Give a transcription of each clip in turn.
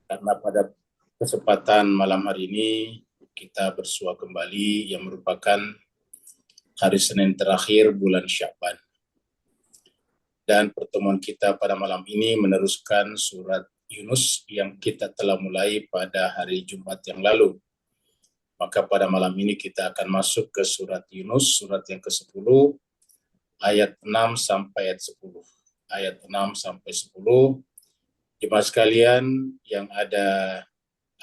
Karena pada kesempatan malam hari ini kita bersua kembali yang merupakan hari Senin terakhir bulan Sya'ban. Dan pertemuan kita pada malam ini meneruskan surat Yunus yang kita telah mulai pada hari Jumat yang lalu. Maka pada malam ini kita akan masuk ke surat Yunus, surat yang ke-10, ayat 6 sampai ayat 10. Ayat 6 sampai 10. Jemaah sekalian yang ada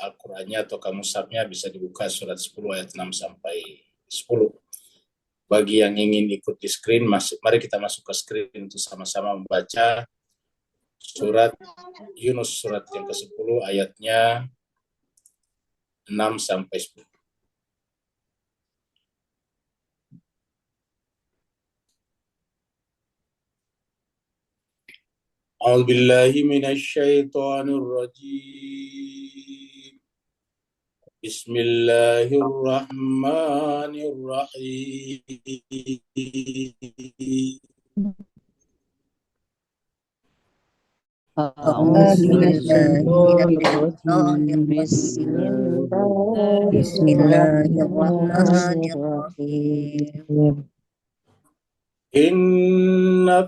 Al-Qur'annya atau kamusabnya bisa dibuka surat 10 ayat 6 sampai 10. Bagi yang ingin ikut di screen, mari kita masuk ke screen untuk sama-sama membaca surat Yunus, surat yang ke-10 ayatnya 6 sampai 10. A'udzu billahi minasy syaithanir rajim. Bismillahirrahmanirrahim. أعوذ بالله من الشيطان الرجيم بسم الله الرحمن الرحيم إن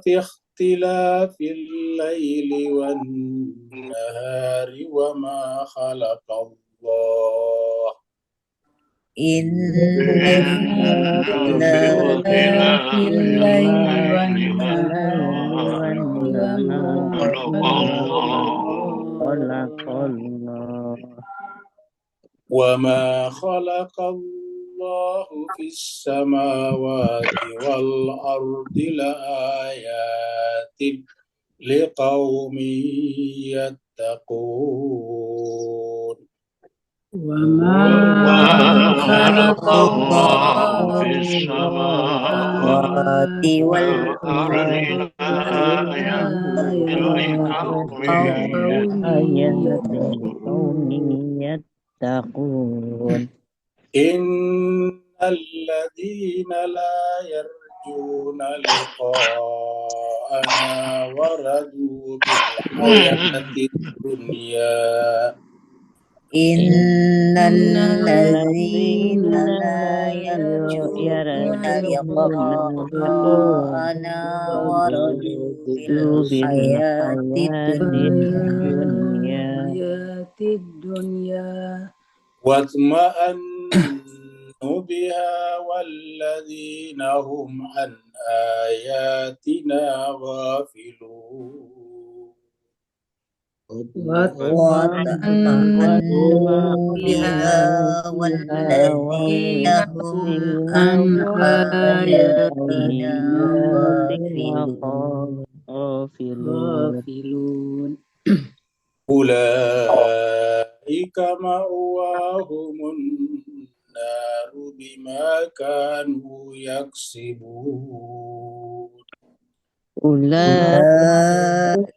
في اختلاف الليل والنهار وما خلق الله إن في اختلاف الليل والنهار وما خلق الله وما خلق الله في السماوات والأرض لآيات لقوم يتقون وما خلق الله في السماوات والأرض آيات لقوم يتقون إن الذين لا يرجون لقاءنا ورضوا بالحياة الدنيا إن الذين لا يرجون لقاءنا ورضوا بالحياة الدنيا واطمأنوا بها والذين هم عن آياتنا غافلون واطمأنوا بها والذين هم عن آياتنا غافلون أولئك مأواهم النار بما كانوا يكسبون أولئك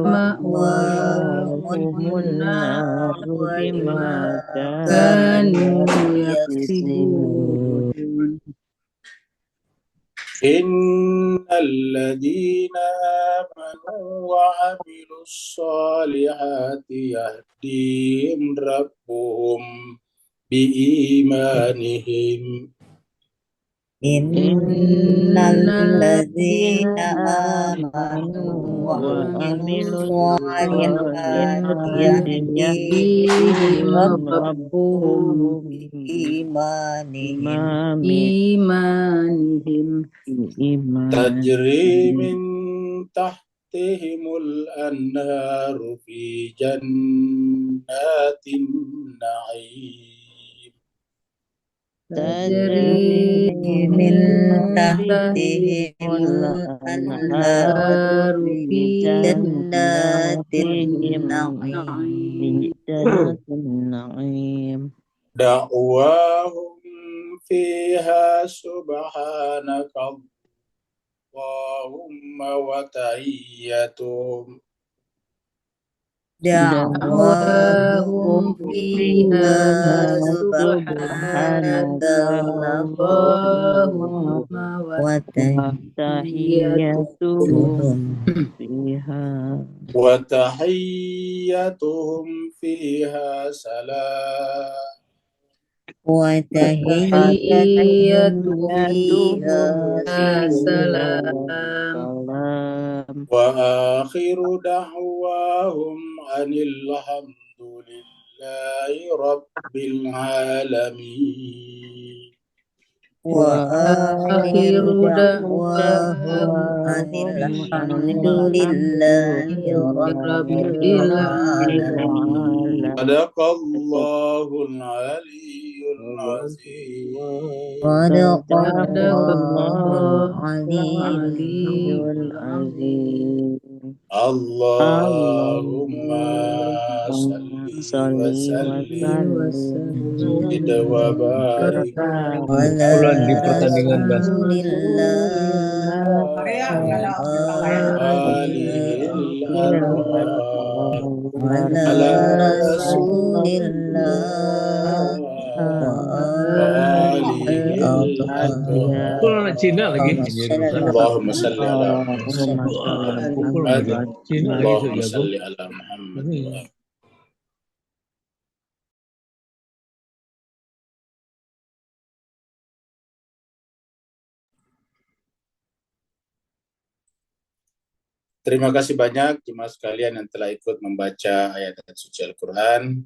مأواهم النار بما كانوا يكسبون إن الذين آمنوا وعملوا الصالحات يهديهم ربهم بإيمانهم إن الذين آمنوا وعملوا الصالحات يهديهم ربهم بإيمانهم تجري من تحتهم الأنهار في جنات النعيم تجري من تحتهم الأنهار في جنات النعيم دعواهم فيها سبحانك اللهم وتحيتهم دعواهم فيها سبحانك سبحانك اللهم اللهم وتحيتهم وتحيتهم فيها وتحيتهم فيها سلام وتحيتهم فيها تحيتهم فيها سلام سلام وآخر دعواهم أن الحمد لله رب العالمين وآخر وآخر دعواهم أن دعواهم أن الحمد الحمد لله رب لله رب العالمين العالمين صدق الله العلي العظيم صدق صدق الله الله العلي العلي العظيم العظيم اللهم صل اللهم صل وسلم وسلم زد وبارك وبارك على Kebetulan di رسول pertandingan الله Rasulillah وآله الأطهار على على رسول رسول الله الله وآله وآله الأطهار Pukul anak Cina الأطهار lagi. اللهم Jadi صل Ustaz. على اللهم محمد صل على محمد Allahumma sholli وآل ala Pukul Muhammad محمد wa lagi. ala Cina lagi tuh اللهم jago. صل على محمد Ini. وآل. Terima kasih banyak jemaah sekalian yang telah ikut membaca ayat-ayat suci Al-Quran.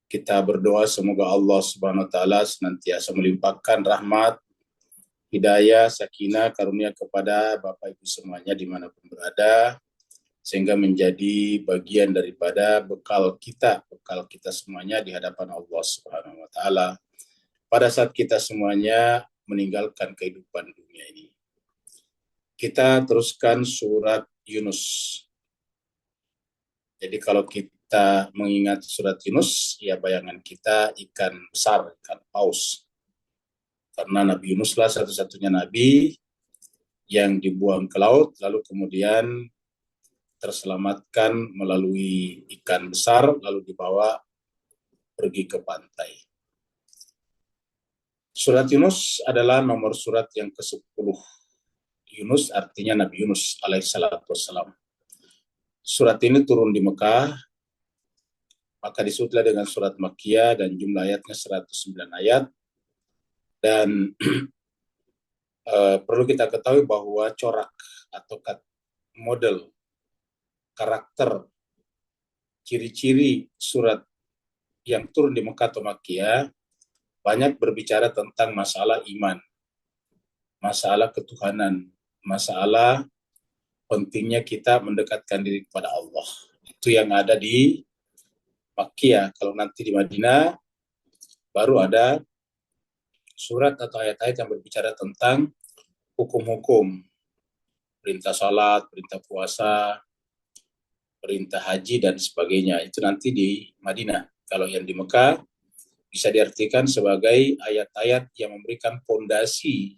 Kita berdoa semoga Allah Subhanahu wa taala senantiasa melimpahkan rahmat, hidayah, sakinah, karunia kepada Bapak Ibu semuanya dimanapun berada, sehingga menjadi bagian daripada bekal kita semuanya di hadapan Allah Subhanahu wa taala pada saat kita semuanya meninggalkan kehidupan dunia ini. Kita teruskan surat Yunus. Jadi kalau kita mengingat surat Yunus, ya bayangan kita ikan besar, ikan paus. Karena Nabi Yunuslah satu-satunya Nabi yang dibuang ke laut, lalu kemudian terselamatkan melalui ikan besar, lalu dibawa pergi ke pantai. Surat Yunus adalah nomor surat yang ke-10. Yunus artinya Nabi Yunus alaihissalatu wassalam. Surat ini turun di Mekah, maka disebutlah dengan surat Makkiyah dan jumlah ayatnya 109 ayat. Dan perlu kita ketahui bahwa corak atau model, karakter, ciri-ciri surat yang turun di Mekah atau Makkiyah banyak berbicara tentang masalah iman, masalah ketuhanan, masalah pentingnya kita mendekatkan diri kepada Allah. Itu yang ada di Makkiyah. Kalau nanti di Madinah baru ada surat atau ayat-ayat yang berbicara tentang hukum-hukum, perintah salat, perintah puasa, perintah haji dan sebagainya. Itu nanti di Madinah. Kalau yang di Mekah bisa diartikan sebagai ayat-ayat yang memberikan fondasi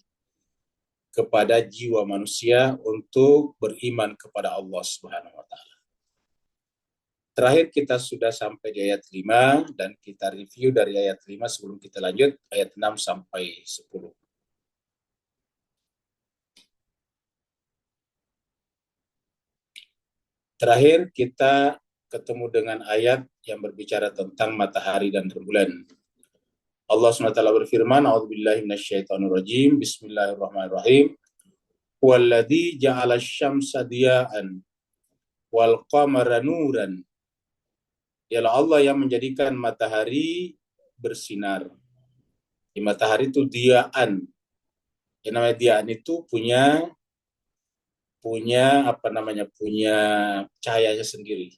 kepada jiwa manusia untuk beriman kepada Allah Subhanahu wa taala. Terakhir kita sudah sampai di ayat 5 dan kita review dari ayat 5 sebelum kita lanjut ayat 6 sampai 10. Terakhir kita ketemu dengan ayat yang berbicara tentang matahari dan rembulan. Allah SWT berfirman, A'udzubillahi minasyaitonirrajim, Bismillahirrahmanirrahim. Walladzi ja'ala asy-syamsa diya'an wal qamara nuran. Ialah Allah yang menjadikan matahari bersinar. Di matahari itu diya'an. Yang namanya diya'an itu punya cahayanya sendiri.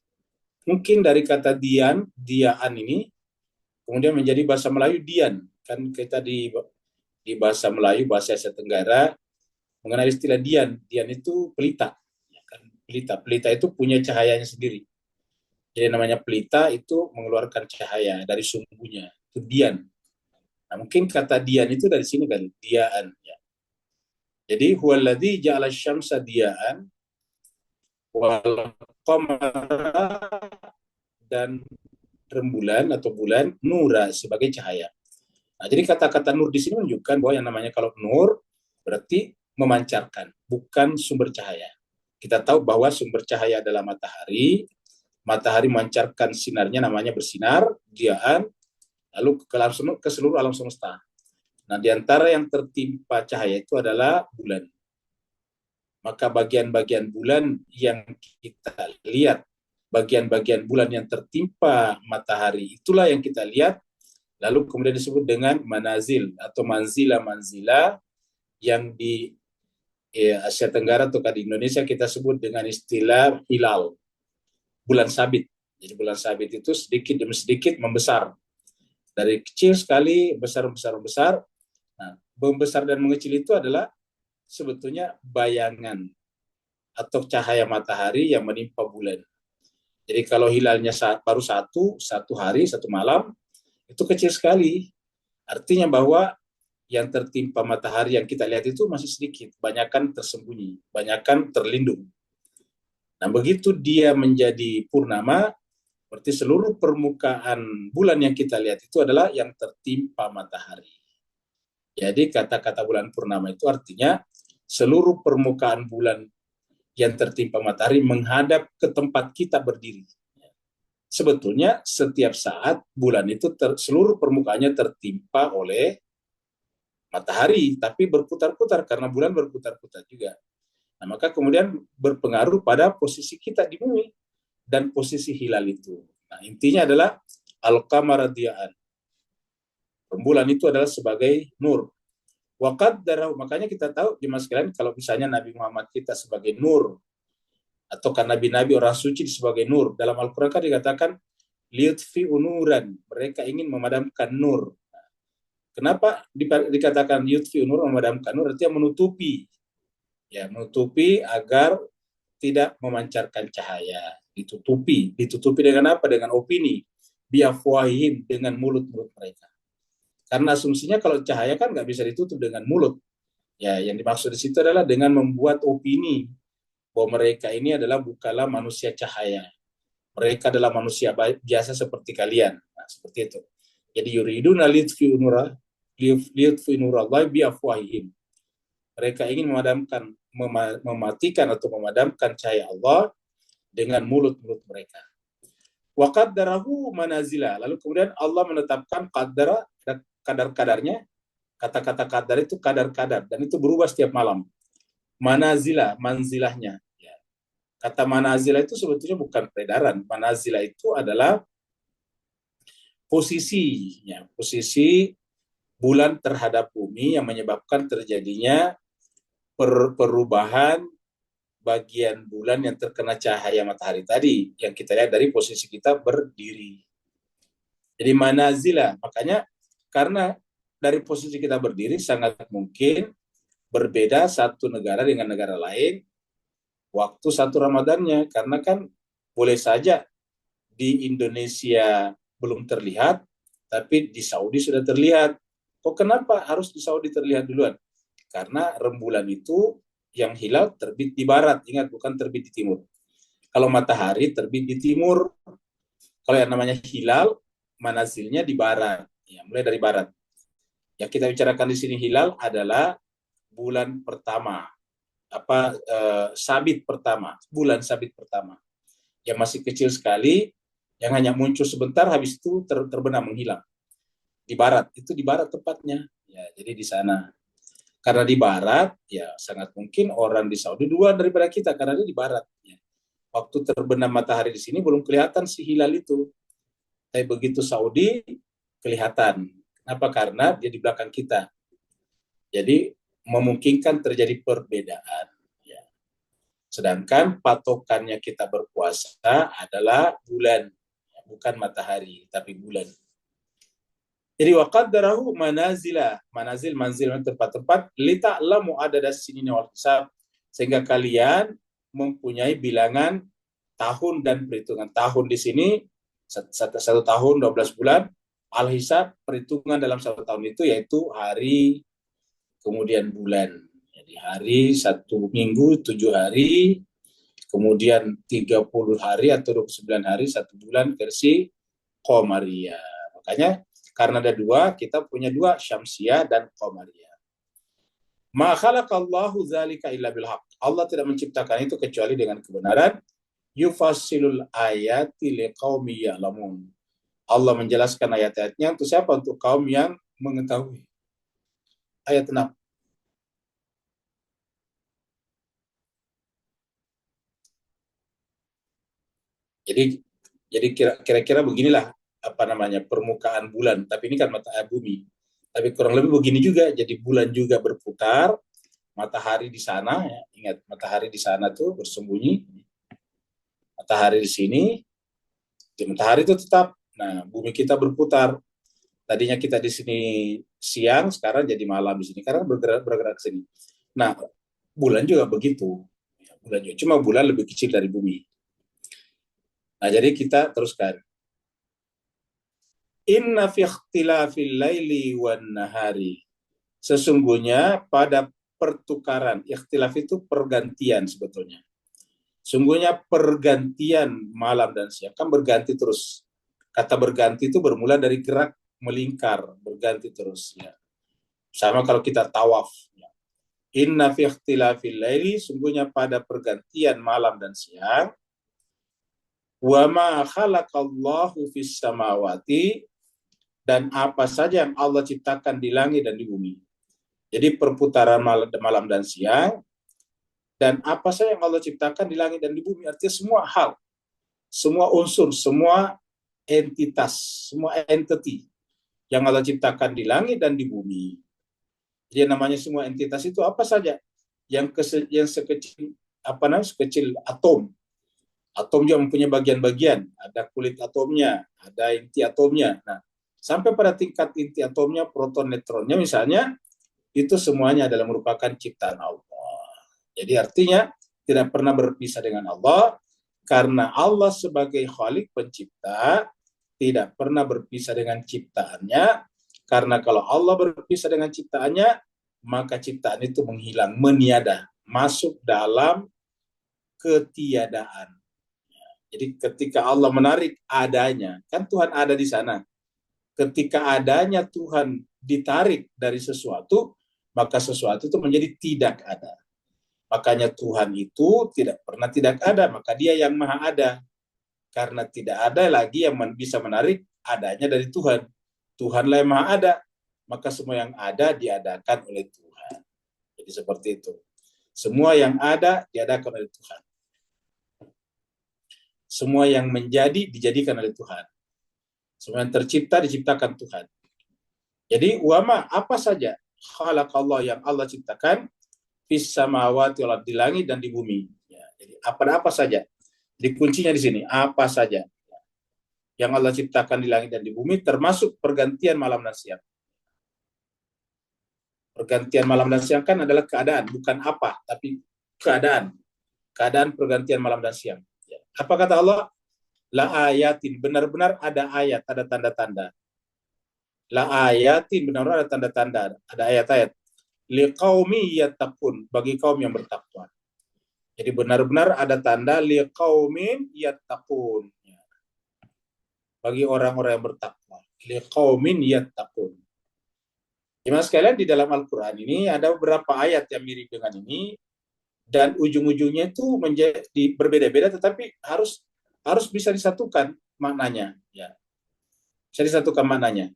Mungkin dari kata diaan ini kemudian menjadi bahasa Melayu dian. Kan kita di bahasa Melayu, bahasa Asia Tenggara mengenal istilah dian. Dian itu pelita. Ya kan? Pelita itu punya cahayanya sendiri. Jadi namanya pelita itu mengeluarkan cahaya dari sumbunya. Itu dian. Nah, mungkin kata dian itu dari sini kan, diaan. Ya. Jadi huwaladzi ja'ala asy-syamsa diya'an wal qamara, dan rembulan atau bulan, nura, sebagai cahaya. Nah, jadi kata-kata nur di sini menunjukkan bahwa yang namanya kalau nur berarti memancarkan, bukan sumber cahaya. Kita tahu bahwa sumber cahaya adalah matahari. Matahari memancarkan sinarnya, namanya bersinar, diaan, lalu ke seluruh alam semesta. Nah, di antara yang tertimpa cahaya itu adalah bulan. Maka bagian-bagian bulan yang kita lihat, bagian-bagian bulan yang tertimpa matahari, itulah yang kita lihat, lalu kemudian disebut dengan manazil atau manzila-manzila, yang di Asia Tenggara atau di Indonesia kita sebut dengan istilah hilal, bulan sabit. Jadi bulan sabit itu sedikit demi sedikit membesar. Dari kecil sekali, besar. Nah, membesar dan mengecil itu adalah sebetulnya bayangan atau cahaya matahari yang menimpa bulan. Jadi kalau hilalnya baru satu hari, satu malam, itu kecil sekali. Artinya bahwa yang tertimpa matahari yang kita lihat itu masih sedikit, banyakkan tersembunyi, banyakkan terlindung. Nah, begitu dia menjadi purnama, berarti seluruh permukaan bulan yang kita lihat itu adalah yang tertimpa matahari. Jadi kata-kata bulan purnama itu artinya seluruh permukaan bulan yang tertimpa matahari menghadap ke tempat kita berdiri. Sebetulnya setiap saat bulan itu seluruh permukaannya tertimpa oleh matahari, tapi berputar-putar karena bulan berputar-putar juga. Nah, maka kemudian berpengaruh pada posisi kita di bumi dan posisi hilal itu. Nah, intinya adalah al-qamara diya'an. Rembulan itu adalah sebagai nur. Waqad darah, makanya kita tahu jemaah sekalian, kalau misalnya Nabi Muhammad kita sebagai nur, atau kan nabi-nabi orang suci sebagai nur, dalam Al-Quran kan dikatakan liyutfi unuran, mereka ingin memadamkan nur. Kenapa dikatakan yutfi nur, memadamkan nur? Artinya menutupi, menutupi agar tidak memancarkan cahaya. Ditutupi dengan apa? Dengan opini, biafwahim, dengan mulut-mulut mereka. Karena asumsinya kalau cahaya kan nggak bisa ditutup dengan mulut. Ya, yang dimaksud di situ adalah dengan membuat opini bahwa mereka ini adalah bukanlah manusia cahaya. Mereka adalah manusia biasa seperti kalian. Nah, seperti itu. Jadi yuriduna liyutfi nurallahi biafwahihim. Mereka ingin mematikan atau memadamkan cahaya Allah dengan mulut-mulut mereka. Wa qaddarahu manazila. Lalu kemudian Allah menetapkan kadar-kadarnya. Kata-kata kadar itu kadar-kadar dan itu berubah setiap malam. Manazila, manzilahnya. Kata manazila itu sebetulnya bukan peredaran. Manazila itu adalah posisi bulan terhadap bumi yang menyebabkan terjadinya perubahan bagian bulan yang terkena cahaya matahari tadi, yang kita lihat dari posisi kita berdiri. Jadi manazila, makanya karena dari posisi kita berdiri sangat mungkin berbeda satu negara dengan negara lain waktu satu Ramadannya, karena kan boleh saja di Indonesia belum terlihat, tapi di Saudi sudah terlihat. Kok kenapa harus di Saudi terlihat duluan? Karena rembulan itu yang hilal terbit di barat, ingat, bukan terbit di timur. Kalau matahari terbit di timur, kalau yang namanya hilal, manazilnya di barat, mulai dari barat. Yang kita bicarakan di sini hilal adalah bulan pertama, sabit pertama, bulan sabit pertama, yang masih kecil sekali, yang hanya muncul sebentar, habis itu terbenam menghilang. Di barat, itu di barat tepatnya. Jadi di sana. Karena di barat, sangat mungkin orang di Saudi duluan daripada kita, karena dia di barat. Waktu terbenam matahari di sini belum kelihatan si hilal itu. Tapi begitu Saudi, kelihatan. Kenapa? Karena dia di belakang kita. Jadi memungkinkan terjadi perbedaan. Sedangkan patokannya kita berpuasa adalah bulan, bukan matahari, tapi bulan. Jadi waqaddarahu manazila, manzil tempat-tempat, lita'lamu adadas sinina wal hisab, sehingga kalian mempunyai bilangan tahun dan perhitungan. Tahun di sini satu tahun 12 bulan, al-hisab perhitungan dalam satu tahun itu yaitu hari, kemudian bulan. Jadi hari 1 minggu 7 hari, Kemudian 30 hari atau 29 hari, 1 bulan versi Qamariyah. Makanya karena ada dua, kita punya dua, Syamsiyah dan Qamariyah. Ma khalaqallahu dzalika illa bil haqq. Allah tidak menciptakan itu kecuali dengan kebenaran. Yufassilul ayati liqaumi ya'lamun. Allah menjelaskan ayat-ayatnya untuk siapa? Untuk kaum yang mengetahui. Ayat 6. Jadi kira-kira beginilah apa namanya permukaan bulan. Tapi ini kan mata bumi. Tapi kurang lebih begini juga. Jadi bulan juga berputar, matahari di sana. Ya. Ingat matahari di sana tuh bersembunyi. Matahari di sini. Di matahari itu tetap. Nah, bumi kita berputar. Tadinya kita di sini siang, sekarang jadi malam di sini. Karena bergerak ke sini. Nah, bulan juga begitu. Bulan juga. Cuma bulan lebih kecil dari bumi. Nah, jadi kita teruskan. Inna fi ikhtilafil laili wan nahari. Sesungguhnya pada pertukaran, ikhtilaf itu pergantian sebetulnya. Sungguhnya pergantian malam dan siang kan berganti terus. Kata berganti itu bermula dari gerak melingkar, berganti terus ya. Sama kalau kita tawaf ya. Inna fi ikhtilafil laili, sungguhnya pada pergantian malam dan siang. Wa ma khalaqallahu fis samawati, dan apa saja yang Allah ciptakan di langit dan di bumi. Jadi perputaran malam dan siang, dan apa saja yang Allah ciptakan di langit dan di bumi, artinya semua hal, semua unsur, semua entitas, semua entity yang Allah ciptakan di langit dan di bumi. Jadi namanya semua entitas itu apa saja? Yang sekecil sekecil atom. Atom juga mempunyai bagian-bagian, ada kulit atomnya, ada inti atomnya. Nah, sampai pada tingkat inti atomnya, proton, neutronnya misalnya, itu semuanya adalah merupakan ciptaan Allah. Jadi artinya tidak pernah berpisah dengan Allah, karena Allah sebagai Khalik pencipta tidak pernah berpisah dengan ciptaannya, karena kalau Allah berpisah dengan ciptaannya, maka ciptaan itu menghilang, meniada, masuk dalam ketiadaan. Jadi ketika Allah menarik adanya, kan Tuhan ada di sana. Ketika adanya Tuhan ditarik dari sesuatu, maka sesuatu itu menjadi tidak ada. Makanya Tuhan itu tidak pernah tidak ada, maka Dia yang maha ada. Karena tidak ada lagi yang bisa menarik adanya dari Tuhan. Tuhanlah yang maha ada, maka semua yang ada diadakan oleh Tuhan. Jadi seperti itu. Semua yang ada diadakan oleh Tuhan. Semua yang menjadi dijadikan oleh Tuhan. Semua yang tercipta diciptakan Tuhan. Jadi wama apa saja khalaqallah yang Allah ciptakan fis samawati wal ardi, di langit dan di bumi. Ya, jadi apa saja. Jadi kuncinya di sini apa saja yang Allah ciptakan di langit dan di bumi, termasuk pergantian malam dan siang. Pergantian malam dan siang kan adalah keadaan, bukan apa, tapi keadaan. Keadaan pergantian malam dan siang. Apa kata Allah? La ayatin, benar-benar ada ayat, ada tanda-tanda. La ayatin, benar-benar ada tanda-tanda, ada ayat-ayat. Liqaumi yattaqun, bagi kaum yang bertakwa. Jadi benar-benar ada tanda liqaumin yattaqun. Bagi orang-orang yang bertakwa. Liqaumin yattaqun. Jemaah sekalian, di dalam Al-Quran ini ada beberapa ayat yang mirip dengan ini, dan ujung-ujungnya itu menjadi berbeda-beda, tetapi harus bisa disatukan maknanya. Ya. Bisa disatukan maknanya.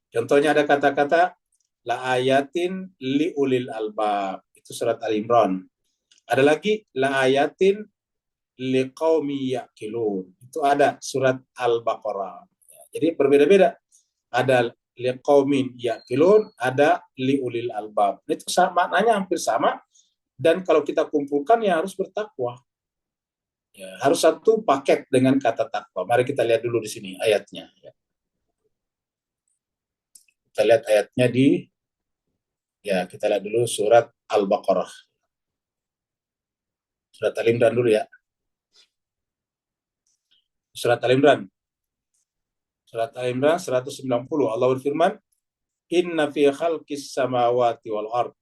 Contohnya ada kata-kata la ayatin li ulil albab. Itu surat Al-Imran. Ada lagi la ayatin li qaumi yaqilun. Itu ada surat Al-Baqarah. Ya. Jadi berbeda-beda. Ada li qaumin yaqilun, ada li ulil albab. Itu maknanya hampir sama. Dan kalau kita kumpulkan ya harus bertakwa. Ya, harus satu paket dengan kata takwa. Mari kita lihat dulu di sini ayatnya. Ya. Kita lihat ayatnya kita lihat dulu surat Al-Baqarah. Surat Al-Imran dulu ya. Surat Al-Imran. Surat Al-Imran 190. Allah berfirman, Inna fi khalqis samawati wal ard.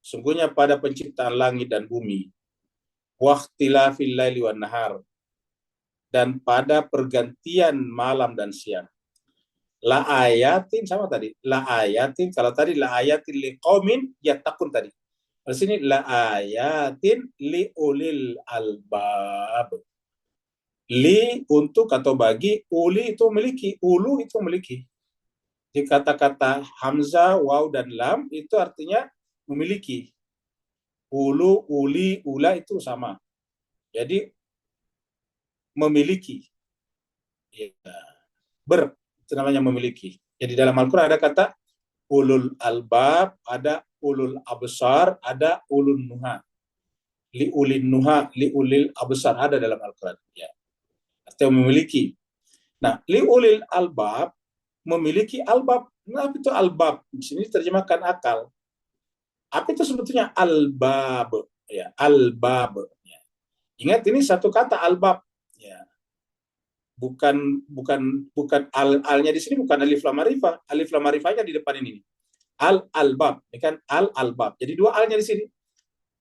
Sungguhnya pada penciptaan langit dan bumi. waqtilafil laili wan nahar, dan pada pergantian malam dan siang. La ayatin sama tadi. La ayatin, kalau tadi la ayatin liqaumin yattaqun tadi. Di sini la ayatin li ulil albab. Li untuk atau bagi, uli itu memiliki, ulu itu memiliki. Di kata-kata hamzah, waw dan lam itu artinya memiliki. Ulu, uli, ula itu sama. Jadi memiliki. Ya. Itu namanya memiliki. Jadi dalam Al-Quran ada kata ulul albab, ada ulul absar, ada ulul nuha. Li ulil nuha, li ulil absar ada dalam Al-Quran. Ya. Artinya memiliki. Nah, li ulil albab, memiliki albab. Nah, apa itu albab? Di sini terjemahkan akal. Apa itu sebetulnya albab? Ya, albab. Ya. Ingat ini satu kata albab. Ya. Bukan alnya di sini bukan alif lam ma'rifah. Alif lam ma'rifahnya di depan ini. Albab, ini kan albab. Jadi dua alnya di sini.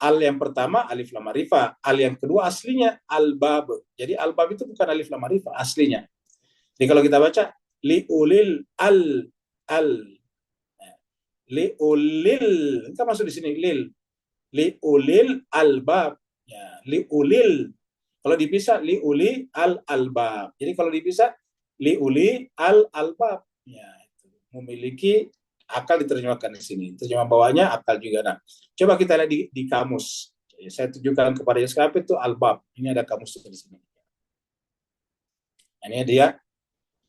Al yang pertama alif lam ma'rifah, al yang kedua aslinya albab. Jadi albab itu bukan alif lam ma'rifah aslinya. Jadi kalau kita baca liulil al liulil, kan masuk di sini liulil albab. Ya, liulil. Kalau dipisah liuli albab. Jadi kalau dipisah liuli albab. Ya, itu. Memiliki akal diterjemahkan di sini. Terjemah bawahnya akal juga. Nah, coba kita lihat di kamus. Saya tunjukkan kepada Yaskap itu albab. Ini ada kamus di sini. Nah, ini dia.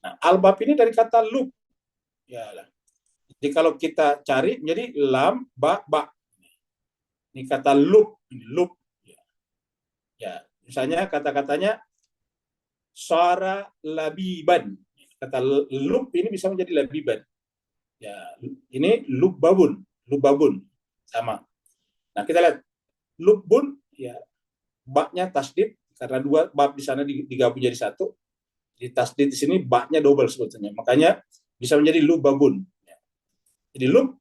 Nah, albab ini dari kata lub. Ya, jadi kalau kita cari menjadi lam ba. Ini kata lub, ini lub. Ya, misalnya kata-katanya sara labiban. Kata lub ini bisa menjadi labiban. Ya, ini lubabun sama. Nah, kita lihat lubun ya, baknya tasdid karena dua bab di sana digabung jadi satu. Di tasdid di sini baknya double sebetulnya. Makanya bisa menjadi lubabun. Ya. Jadi lub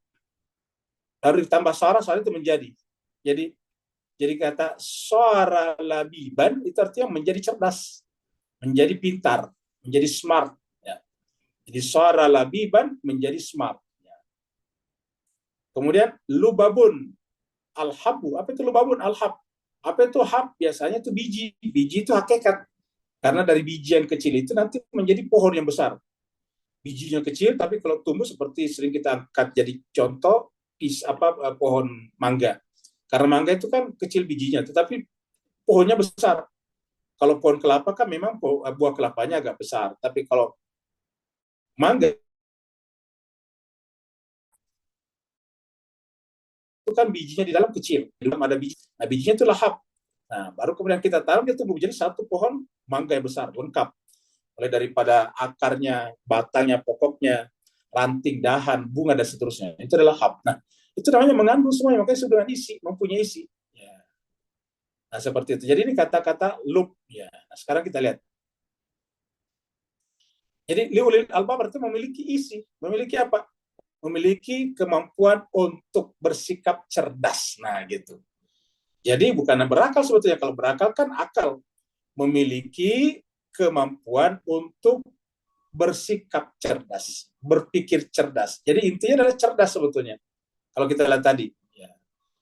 baru ditambah sara itu menjadi. Jadi kata sara labiban itu artinya menjadi cerdas, menjadi pintar, menjadi smart. Ya. Jadi sara labiban menjadi smart. Ya. Kemudian lubabun al-habu. Apa itu lubabun al-hab? Apa itu hab? Biasanya itu biji. Biji itu hakikat. Karena dari biji yang kecil itu nanti menjadi pohon yang besar. Bijinya kecil, tapi kalau tumbuh seperti sering kita angkat jadi contoh pohon mangga. Karena mangga itu kan kecil bijinya, tetapi pohonnya besar. Kalau pohon kelapa kan memang buah kelapanya agak besar, tapi kalau mangga itu kan bijinya di dalam kecil, di dalam ada biji. Nah, bijinya itu lahap. Nah, baru kemudian kita tanam dia tumbuh menjadi satu pohon mangga yang besar, lengkap. Mulai daripada akarnya, batangnya, pokoknya, ranting, dahan, bunga dan seterusnya. Itu adalah hab. Nah, itu namanya mengandung semuanya, makanya sudah isi, mempunyai isi. Ya. Nah, seperti itu. Jadi ini kata-kata lub. Ya. Nah, sekarang kita lihat. Jadi liulil albab berarti memiliki isi. Memiliki apa? Memiliki kemampuan untuk bersikap cerdas. Nah, gitu. Jadi bukan berakal sebetulnya. Kalau berakal kan akal. Memiliki kemampuan untuk bersikap cerdas, berpikir cerdas. Jadi intinya adalah cerdas sebetulnya. Kalau kita lihat tadi, ya,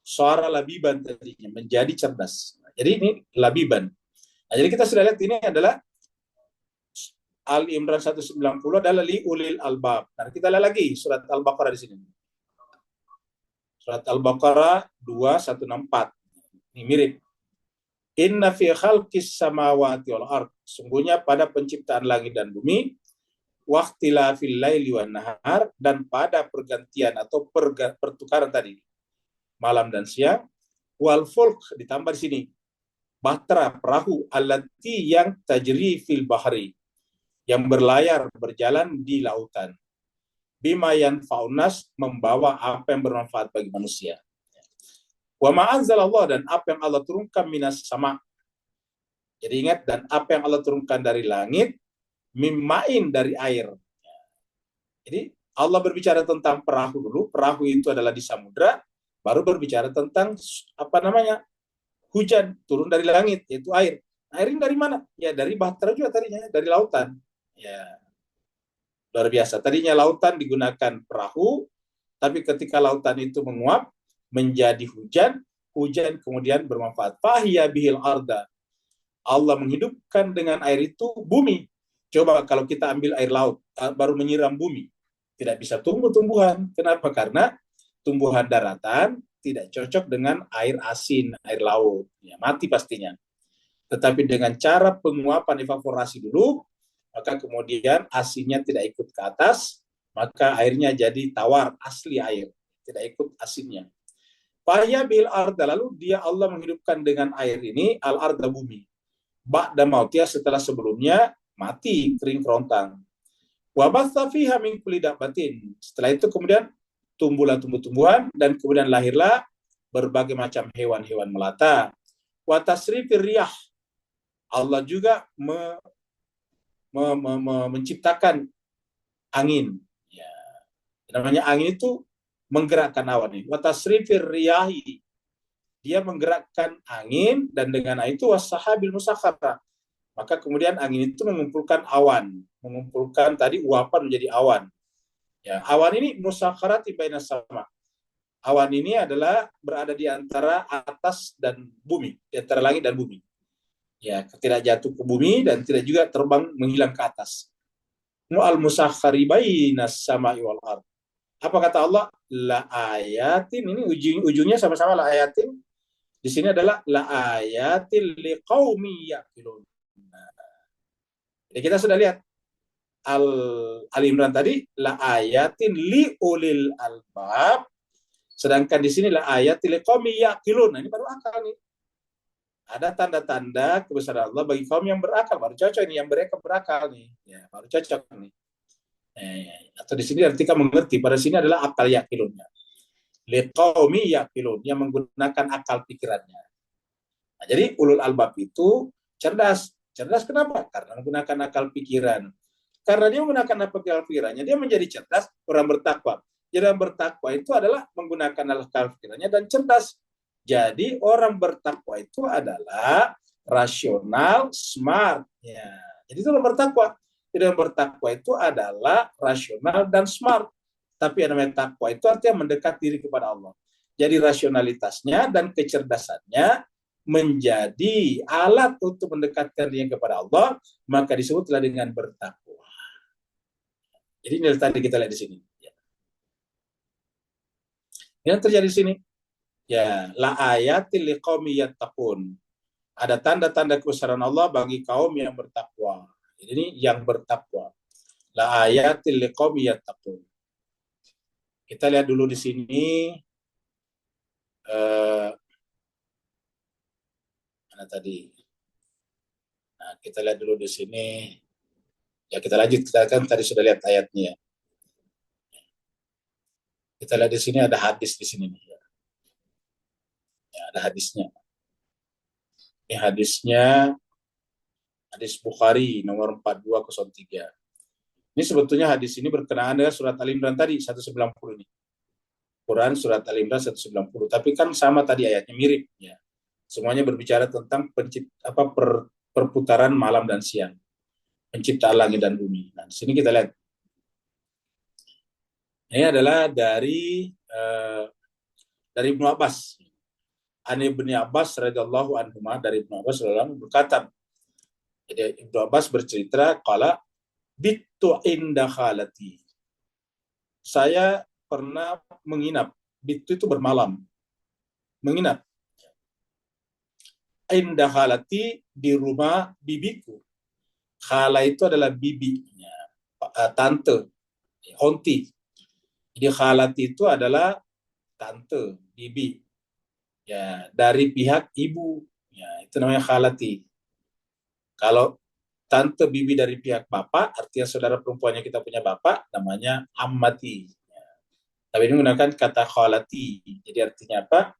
suara labiban tadinya menjadi cerdas. Nah, jadi ini labiban. Nah, jadi kita sudah lihat ini adalah Ali Imran 190 adalah li ulil albab. Nah, kita lihat lagi surat Al-Baqarah di sini. Surat Al-Baqarah 2164. Ini mirip. Inna fi khalqis samawati wal ard. Sungguhnya pada penciptaan langit dan bumi, waqtilafil laili wan nahar, dan pada pergantian atau pertukaran tadi malam dan siang, wal fulk ditambah di sini bahtera perahu allati yang tajri fil bahri, yang berlayar berjalan di lautan, bima yanfa'unas, membawa apa yang bermanfaat bagi manusia. Wa ma anzalallah, dan apa yang Allah turunkan minas sama. Jadi ingat, dan apa yang Allah turunkan dari langit, mimmain, dari air. Jadi Allah berbicara tentang perahu dulu. Perahu itu adalah di samudra, baru berbicara tentang apa namanya, hujan turun dari langit, yaitu air. Air ini dari mana? Ya dari bahtera juga tadinya, dari lautan. Ya, luar biasa. Tadinya lautan digunakan perahu, tapi ketika lautan itu menguap menjadi hujan, hujan kemudian bermanfaat. Fahiya bihil arda. Allah menghidupkan dengan air itu bumi. Coba kalau kita ambil air laut, baru menyiram bumi, tidak bisa tumbuh tumbuhan. Kenapa? Karena tumbuhan daratan tidak cocok dengan air asin, air laut. Ya, mati pastinya. Tetapi dengan cara penguapan evaporasi dulu, maka kemudian asinnya tidak ikut ke atas, maka airnya jadi tawar, asli air, tidak ikut asinnya. Fahya bil arda, lalu dia Allah menghidupkan dengan air ini al arda bumi. Ba'da mautia, setelah sebelumnya mati, kering kerontang. Wa batha fiha min kulli dabbatin. Setelah itu kemudian tumbuhlah tumbuh-tumbuhan dan kemudian lahirlah berbagai macam hewan-hewan melata. Wa tasrifir riyah. Allah juga menciptakan angin. Ya. Namanya angin itu menggerakkan awan ini. Wa tasrifir riyahi. Dia menggerakkan angin dan dengan itu wasahabil musakhara. Maka kemudian angin itu mengumpulkan awan, mengumpulkan tadi uapan menjadi awan. Ya, awan ini musakharati baina sama. Awan ini adalah berada di antara atas dan bumi, di antara langit dan bumi. Ya, tidak jatuh ke bumi dan tidak juga terbang menghilang ke atas. Mu'al musakhari baina sama'i wal ard. Apa kata Allah? La ayatin, ini ujungnya sama-sama la ayatin. Di sini adalah la ayatil liqaumi yaqilun. Jadi kita sudah lihat Al Imran tadi la ayatin li ulil albab, sedangkan di sini la ayatil liqaumi yaqilun. Nah, ini baru akal nih. Ada tanda-tanda kebesaran Allah bagi kaum yang berakal, baru cocok ini, yang mereka berakal nih. Ya, baru cocok nih. Atau di sini artikan mengerti, pada sini adalah akal yaqilunnya. Liqaumi yaqilun, yang menggunakan akal pikirannya. Nah, jadi ulul albab itu cerdas. Cerdas kenapa? Karena menggunakan akal pikiran. Karena dia menggunakan akal pikirannya, dia menjadi cerdas, orang bertakwa. Jadi orang bertakwa itu adalah menggunakan akal pikirannya dan cerdas. Jadi orang bertakwa itu adalah rasional, smart. Ya. Jadi itu orang bertakwa. Jadi orang bertakwa itu adalah rasional dan smart. Tapi yang namanya takwa itu artinya mendekat diri kepada Allah. Jadi rasionalitasnya dan kecerdasannya menjadi alat untuk mendekatkan diri kepada Allah, maka disebutlah dengan bertakwa. Jadi ini tadi kita lihat di sini. Yang terjadi di sini, ya la ayatil liqaumi yattaqun. Ada tanda-tanda kebesaran Allah bagi kaum yang bertakwa. Ini yang bertakwa. La ayatil liqaumi yattaqun. Kita lihat dulu di sini. Mana tadi? Nah, kita lihat dulu di sini. Ya, kita lanjut. Kita kan tadi sudah lihat ayatnya. Kita lihat di sini ada hadis di sini. Ya, ada hadisnya. Ini hadisnya hadis Bukhari nomor 4203. Ini sebetulnya hadis ini berkenaan dengan surat Al-Imran tadi 190 ini. Quran surat Al-Imran 190. Tapi kan sama tadi ayatnya, mirip ya. Semuanya berbicara tentang perputaran malam dan siang. Penciptaan langit dan bumi. Nah, di sini kita lihat. Ini adalah dari Ibnu Abbas. An Ibnu Abbas radhiyallahu anhu, dari Ibnu Abbas radhiyallahu berkata. Jadi Ibnu Abbas bercerita, qala bittu inda khalati. Saya pernah menginap. Bittu itu bermalam. Menginap. Inda khalati, di rumah bibiku. Khala itu adalah bibinya, tante, onti. Jadi khalati itu adalah tante, bibi. Ya, dari pihak ibu. Ya, itu namanya khalati. Kalau tante bibi dari pihak bapak, artinya saudara perempuannya kita punya bapak, namanya ammati. Ya. Tapi ini menggunakan kata khalati. Jadi artinya apa?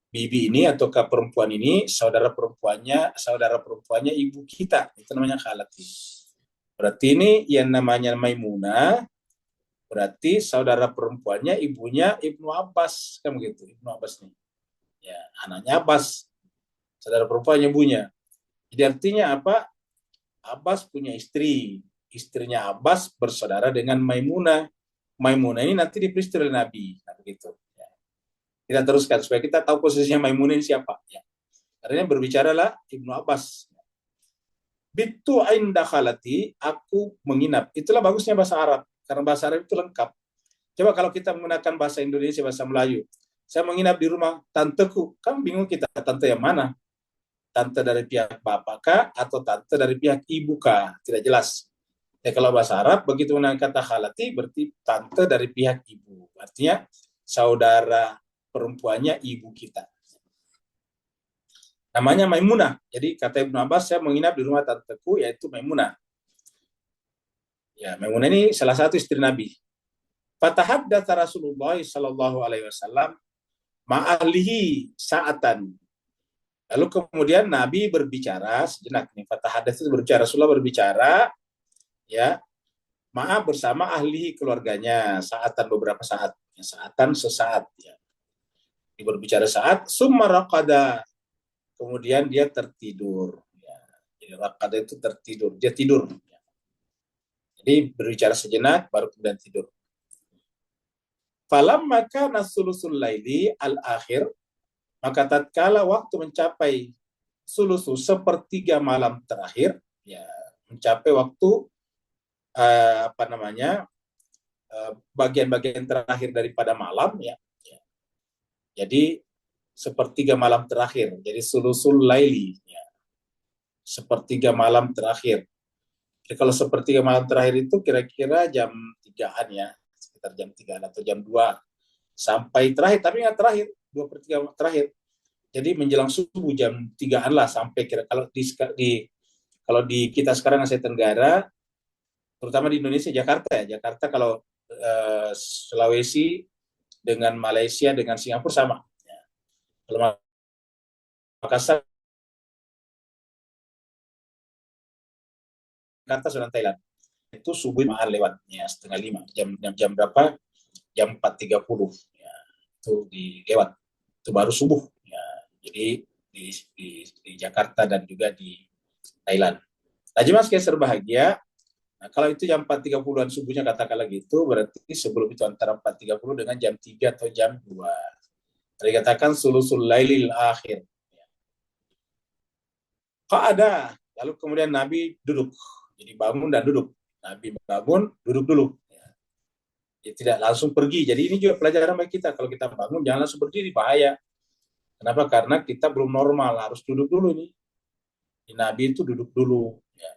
Bibi ini atau perempuan ini saudara perempuannya ibu kita, itu namanya khalati. Berarti ini yang namanya Maimunah, berarti saudara perempuannya ibunya Ibnu Abbas, kan begitu, Ibnu Abbas nih. Ya, anaknya Abbas. saudara perempuan ibunya. Jadi artinya apa? Abbas punya istri, istrinya Abbas bersaudara dengan Maimunah. Maimunah ini nanti diperistri oleh Nabi, nah, begitu. Ya. Kita teruskan supaya kita tahu posisinya Maimunah ini siapa. Ya. Karena berbicaralah Ibnu Abbas. Bitu inda khalati, aku menginap. Itulah bagusnya bahasa Arab, karena bahasa Arab itu lengkap. Coba kalau kita menggunakan bahasa Indonesia, bahasa Melayu. Saya menginap di rumah tanteku, kan bingung kita, tante yang mana? Tante dari pihak bapak kah atau tante dari pihak ibu kah? Tidak jelas. Ya kalau bahasa Arab begitu menggunakan kata khalati berarti tante dari pihak ibu. Artinya saudara perempuannya ibu kita. Namanya Maimunah. Jadi kata Ibnu Abbas, saya menginap di rumah tanteku yaitu Maimunah. Ya, Maimunah ini salah satu istri Nabi. Fatahaddatsa Rasulullah sallallahu alaihi wasallam ma'ahlihi sa'atan. Lalu kemudian Nabi berbicara sejenak nih. Fatahaddatsa itu berbicara, Rasulullah berbicara ya, maaf bersama ahli keluarganya saatan beberapa saat. Ya, saatan sesaat ya. Dia berbicara saat summa raqada. Kemudian dia tertidur. Ya. Jadi raqada itu tertidur, dia tidur. Ya. Jadi berbicara sejenak baru kemudian tidur. Falamma kana sulusul laili al-akhir, maka tatkala waktu mencapai sulusu sepertiga malam terakhir, ya mencapai waktu bagian-bagian terakhir daripada malam ya. Ya. Jadi sepertiga malam terakhir, jadi sulusul laili ya. Sepertiga malam terakhir. Jadi kalau sepertiga malam terakhir itu kira-kira jam 3-an ya, sekitar jam 3 atau jam 2 sampai terakhir, tapi nggak terakhir, 2/3 terakhir. Jadi menjelang subuh jam 3-an lah sampai kira kalau di kita sekarang Asia Tenggara, terutama di Indonesia Jakarta ya. Jakarta kalau Sulawesi dengan Malaysia dengan Singapura sama. Ya. Kalau Makassar, Jakarta sudah Thailand. Itu subuh mahal lewat ya, 4:30 jam berapa? Jam 4:30 ya, itu lewat itu baru subuh ya. Jadi di Jakarta dan juga di Thailand. Nah, jemaah sekalian berbahagia. Nah, kalau itu jam 4:30-an subuhnya katakanlah gitu, berarti sebelum itu antara 4:30 dengan jam 3 atau jam 2. Dikatakan sulusul lailil akhir. Kok ada? Lalu kemudian Nabi duduk. Jadi bangun dan duduk. Nabi bangun, duduk dulu. Ya, tidak langsung pergi. Jadi ini juga pelajaran bagi kita. Kalau kita bangun, jangan langsung berdiri, bahaya. Kenapa? Karena kita belum normal, harus duduk dulu nih. Nabi itu duduk dulu. Ya.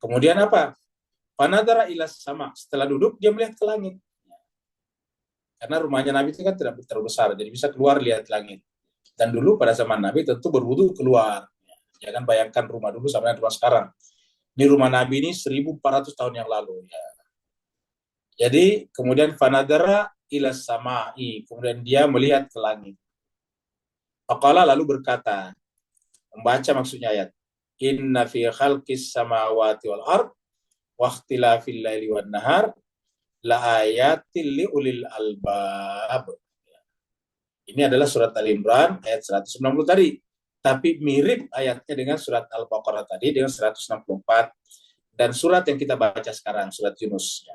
Kemudian apa? Panadara ilas sama. Setelah duduk, dia melihat ke langit. Karena rumahnya Nabi itu kan tidak terlalu besar, jadi bisa keluar lihat langit. Dan dulu pada zaman Nabi tentu berwudu keluar. Jangan bayangkan rumah dulu sama dengan rumah sekarang. Ini rumah Nabi ini 1400 tahun yang lalu. Ya. Jadi kemudian fanadara ilas sama'i. Kemudian dia melihat ke langit. Faqala lalu berkata, membaca maksudnya ayat. Inna fi khalqis samawati wal ard wa ikhtilafil laili wan nahar la ayatil li ulil albab. Ini adalah surat Al-Imran ayat 190 tadi. Tapi mirip ayatnya dengan surat Al-Baqarah tadi dengan 164 dan surat yang kita baca sekarang surat Yunus.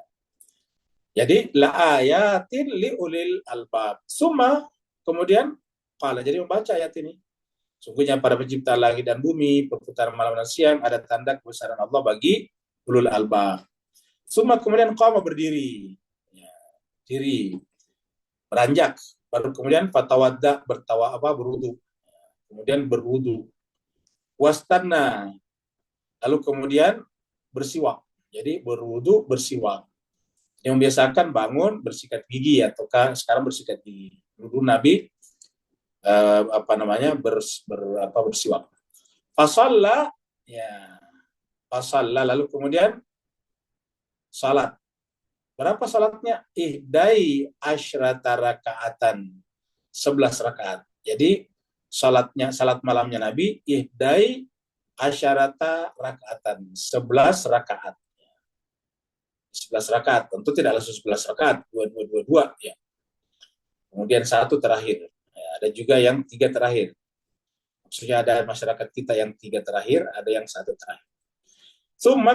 Jadi la ayatin li ulil albab. Summa kemudian qala, jadi membaca ayat ini. Sungguhnya pada pencipta langit dan bumi, perputaran malam dan siang ada tanda kebesaran Allah bagi ulul albab. Summa kemudian qama berdiri. Ya, diri beranjak, baru kemudian fatawadda berwudu. Kemudian berwudu. Wastanna, lalu kemudian bersiwak. Jadi berwudu bersiwak. Yang membiasakan bangun bersikat gigi ataukah sekarang bersikat gigi. Dulu Nabi bersiwak. Fasalla ya. Fasalla lalu kemudian salat. Berapa salatnya? Ihdai asyrata rakaatan. 11 rakaat. Jadi salat malamnya Nabi ihdai asyarata rakaatan, 11 rakaat. 11 rakaat, tentu tidak langsung 11 rakaat, dua ya. Kemudian satu terakhir. Ya, ada juga yang 3 terakhir. Maksudnya ada masyarakat kita yang 3 terakhir, ada yang 1 terakhir.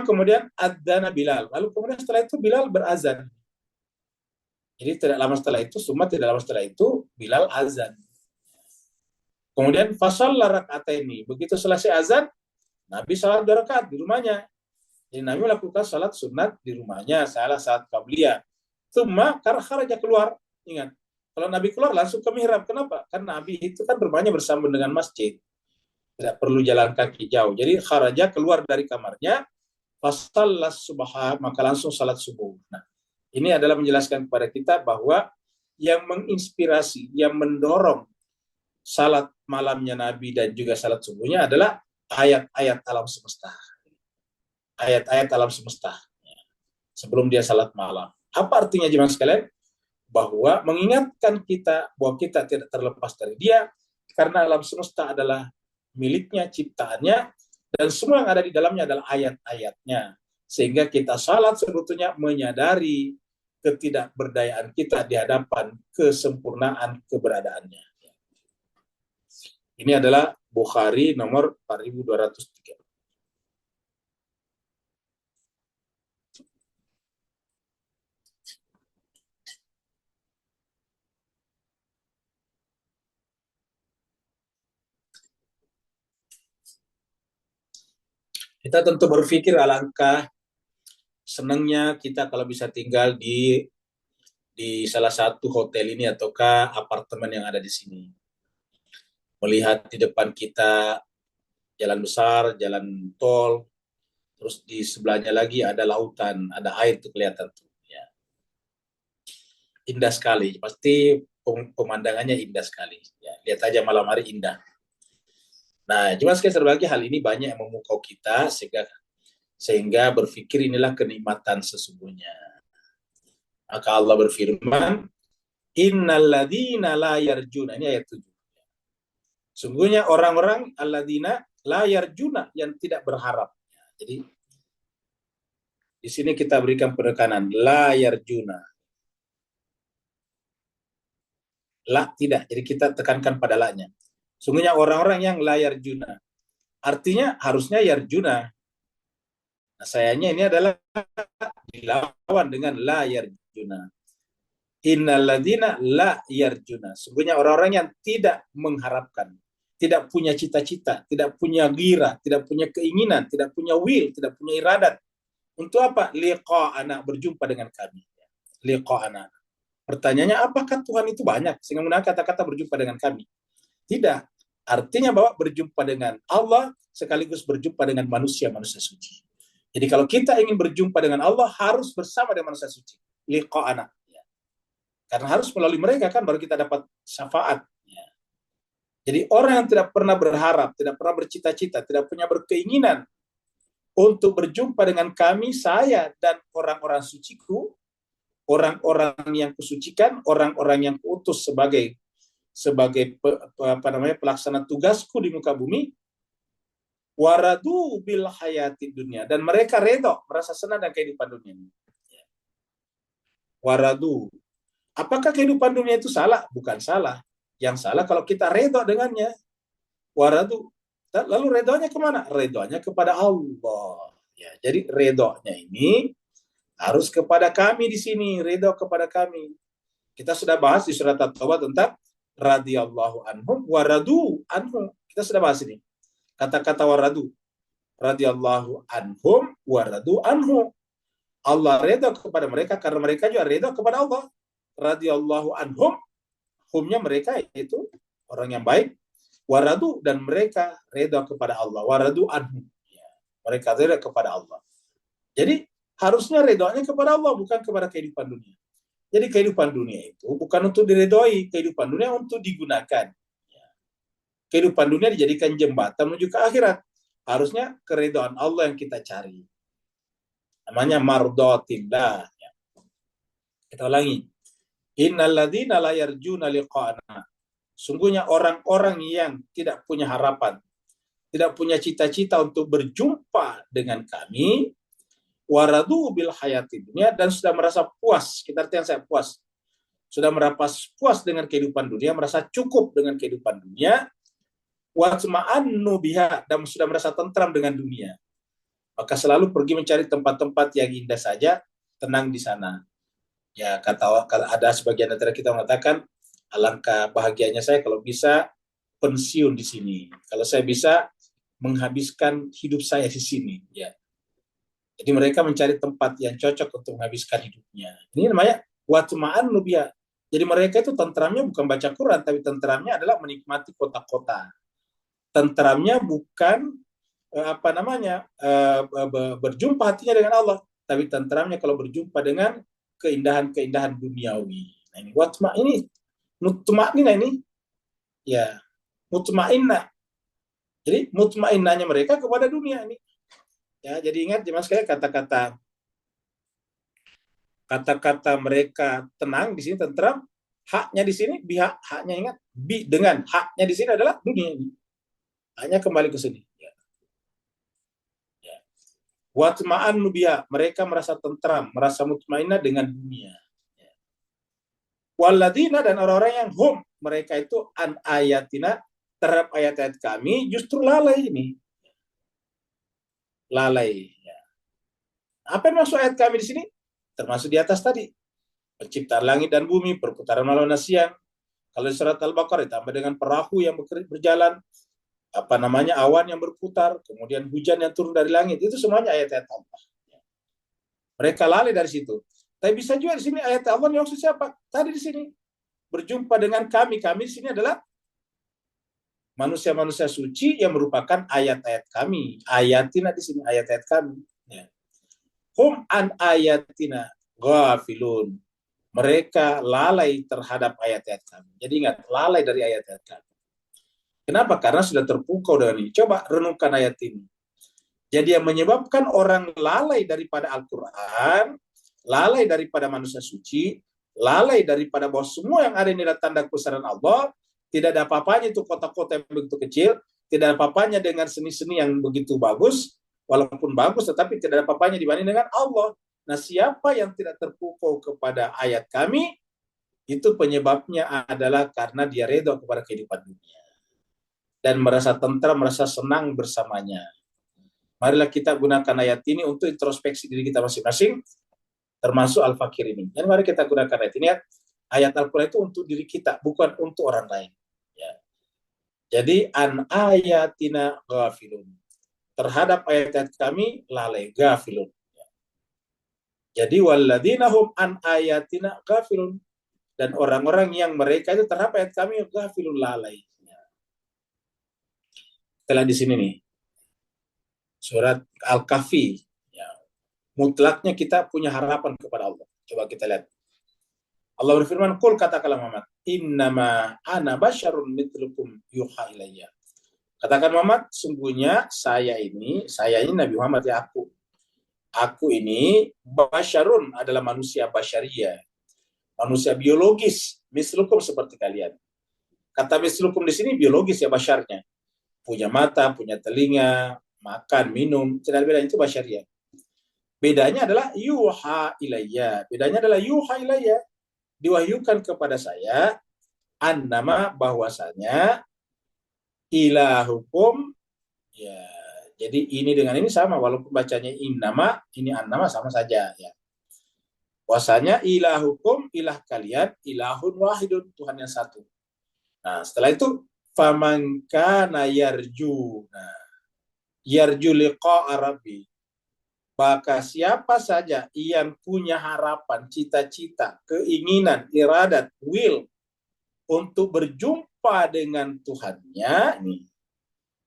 Kemudian adzana Bilal. Lalu kemudian setelah itu Bilal berazan. Jadi tidak lama setelah itu, tidak lama setelah itu Bilal azan. Kemudian fasalla raka'ataini. Begitu selesai azan, Nabi salat 2 rakaat di rumahnya. Jadi Nabi melakukan salat sunat di rumahnya, salat qabliyah. Kharaja keluar. Ingat, kalau Nabi keluar langsung ke mihrab. Kenapa? Karena Nabi itu kan rumahnya bersambung dengan masjid. Tidak perlu jalan kaki jauh. Jadi kharaja keluar dari kamarnya, fasallas subha, maka langsung salat subuh. Nah, ini adalah menjelaskan kepada kita bahwa yang menginspirasi, yang mendorong salat malamnya Nabi dan juga salat subuhnya adalah ayat-ayat alam semesta. Ayat-ayat alam semesta. Sebelum dia salat malam. Apa artinya jemaah sekalian? Bahwa mengingatkan kita bahwa kita tidak terlepas dari dia, karena alam semesta adalah miliknya, ciptaannya, dan semua yang ada di dalamnya adalah ayat-ayatnya. Sehingga kita salat sebetulnya menyadari ketidakberdayaan kita di hadapan kesempurnaan keberadaannya. Ini adalah Bukhari nomor 4203. Kita tentu berpikir alangkah senangnya kita kalau bisa tinggal di salah satu hotel ini ataukah apartemen yang ada di sini. Melihat di depan kita jalan besar, jalan tol, terus di sebelahnya lagi ada lautan, ada air tuh kelihatan tuh. Ya. Indah sekali, pasti pemandangannya indah sekali. Ya, lihat aja malam hari indah. Nah, cuma sekali lagi hal ini banyak yang memukau kita sehingga berpikir inilah kenikmatan sesungguhnya. Maka Allah berfirman, innalladzina la yarjuna, ini ayat 7. Sungguhnya orang-orang alladzina la yarjuna, yang tidak berharap. Jadi di sini kita berikan penekanan la yarjuna. La tidak, jadi kita tekankan pada la-nya. Sungguhnya orang-orang yang la yarjuna. Artinya harusnya yarjuna. Nah, sayangnya ini adalah dilawan dengan la yarjuna. Innalladzina la yarjuna. Sungguhnya orang-orang yang tidak mengharapkan, tidak punya cita-cita, tidak punya gira, tidak punya keinginan, tidak punya will, tidak punya iradat. Untuk apa? Liqa'ana, berjumpa dengan kami. Liqa'ana. Pertanyaannya, apakah Tuhan itu banyak sehingga menggunakan kata-kata berjumpa dengan kami? Tidak. Artinya bahwa berjumpa dengan Allah sekaligus berjumpa dengan manusia-manusia suci. Jadi kalau kita ingin berjumpa dengan Allah harus bersama dengan manusia suci. Liqa'ana. Karena harus melalui mereka kan baru kita dapat syafaat. Jadi orang yang tidak pernah berharap, tidak pernah bercita-cita, tidak punya berkeinginan untuk berjumpa dengan kami, saya dan orang-orang suciku, orang-orang yang kusucikan, orang-orang yang kuutus sebagai pelaksana tugasku di muka bumi, waradu bil hayati dunia, dan mereka redha, merasa senang dengan kehidupan dunia ini. Waradu. Apakah kehidupan dunia itu salah? Bukan salah. Yang salah kalau kita redha dengannya. Waradu. Lalu redhanya kemana? Redhanya kepada Allah. Ya, jadi redhanya ini harus kepada kami di sini, redha kepada kami. Kita sudah bahas di surat At-Taubah tentang radhiyallahu anhum waradu anhum. Kita sudah bahas ini. Kata-kata waradu. Radhiyallahu anhum waradu anhum. Allah redha kepada mereka karena mereka juga redha kepada Allah. Radhiyallahu anhum, humnya mereka yaitu orang yang baik. Waradu, dan mereka redha kepada Allah. Waradu anhum. Ya, mereka redha kepada Allah. Jadi harusnya redhanya kepada Allah, bukan kepada kehidupan dunia. Jadi kehidupan dunia itu bukan untuk diredhoi, kehidupan dunia untuk digunakan. Kehidupan dunia dijadikan jembatan menuju ke akhirat. Harusnya keridhaan Allah yang kita cari. Namanya mardatillah. Kita ulangi. Innalladzina la yarjuna liqa'ana. Sungguhnya orang-orang yang tidak punya harapan, tidak punya cita-cita untuk berjumpa dengan kami, waradu bil hayati dunia, dan sudah merasa puas. Kita artinya saya puas. sudah merapas puas dengan kehidupan dunia, merasa cukup dengan kehidupan dunia, watma'annu biha, dan sudah merasa tentram dengan dunia, maka selalu pergi mencari tempat-tempat yang indah saja, tenang di sana. Ya, ada sebagian antara kita mengatakan, alangkah bahagianya saya kalau bisa pensiun di sini. Kalau saya bisa menghabiskan hidup saya di sini. Ya. Jadi mereka mencari tempat yang cocok untuk menghabiskan hidupnya. Ini namanya watma'annu biha. Jadi mereka itu tentramnya bukan baca Quran, tapi tentramnya adalah menikmati kota-kota. Tentramnya bukan berjumpa hatinya dengan Allah, tapi tentramnya kalau berjumpa dengan keindahan-keindahan duniawi. Nah, ini mutma'inna ini, ya, mutma'inna. Jadi mutma'innanya mereka kepada dunia ini. Ya, jadi ingat jemaah sekalian, kata-kata mereka tenang di sini, tentram, haknya di sini haknya, ingat, dengan haknya di sini adalah dunia ini. Hanya kembali ke sini. Ya. Watma'annu biha, mereka merasa tentram, merasa mutmainnah dengan dunia. Walladzina, dan orang-orang yang mereka itu an ayatina, terhadap ayat-ayat kami justru lalai ini. Lalai. Ya. Apa yang maksud ayat kami di sini? Termasuk di atas tadi. Penciptaan langit dan bumi, perputaran malam dan siang. Kalau di surat Al-Baqarah ditambah dengan perahu yang berjalan, awan yang berputar, kemudian hujan yang turun dari langit, itu semuanya ayat-ayat Allah. Mereka lalai dari situ. Tapi bisa juga di sini ayat Allah yang maksud siapa? Tadi di sini berjumpa dengan kami. Kami di sini adalah manusia-manusia suci yang merupakan ayat-ayat kami. Ayatina di sini ayat-ayat kami. Ya. Hum an ayatina ghafilun. Mereka lalai terhadap ayat-ayat kami. Jadi ingat, lalai dari ayat-ayat kami. Kenapa? Karena sudah terpukau dengan ini. Coba renungkan ayat ini. Jadi yang menyebabkan orang lalai daripada Al-Quran, lalai daripada manusia suci, lalai daripada bahwa semua yang ada ini adalah tanda kebesaran Allah, tidak ada apa-apanya itu kota-kota yang begitu kecil, tidak ada apa-apanya dengan seni-seni yang begitu bagus, walaupun bagus, tetapi tidak ada apa-apanya dibanding dengan Allah. Nah, siapa yang tidak terpukau kepada ayat kami, itu penyebabnya adalah karena dia redha kepada kehidupan dunia. Dan merasa tentram, merasa senang bersamanya. Marilah kita gunakan ayat ini untuk introspeksi diri kita masing-masing, termasuk Al-Fakir ini. Dan mari kita gunakan ayat ini. Ayat Al-Quran itu untuk diri kita, bukan untuk orang lain. Ya. Jadi, an ayatina ghafilun. Terhadap ayat-ayat kami, lalai, ghafilun. Ya. Jadi, walladzina hum an ayatina ghafilun. Dan orang-orang yang mereka itu terhadap ayat kami, ghafilun, lalai. Setelah di sini nih, surat Al-Kahfi, ya, mutlaknya kita punya harapan kepada Allah. Coba kita lihat. Allah berfirman, "Qul," katakanlah Muhammad, "Innama ana basyarun mitlukum yuha ilayya." Katakan Muhammad, sungguhnya saya ini Nabi Muhammad, ya, aku ini basyarun, adalah manusia basyariyah, manusia biologis, mislukum, seperti kalian. Kata mislukum di sini biologis, ya, basyarnya. Punya mata, punya telinga, makan, minum, tidak beda, itu basyariah. Bedanya adalah yuha ilayya. Bedanya adalah yuha ilayya, diwahyukan kepada saya, annama, bahwasanya, ilahukum, ya. Jadi ini dengan ini sama, walaupun bacanya innama, ini annama, sama saja, ya. Bahwasanya ilahukum, ilah kalian, ilahun wahidun, Tuhan yang satu. Nah, setelah itu faman kana yarju, yarju liqa'a rabbi, maka siapa saja yang punya harapan, cita-cita, keinginan, iradat, will untuk berjumpa dengan Tuhannya, ini.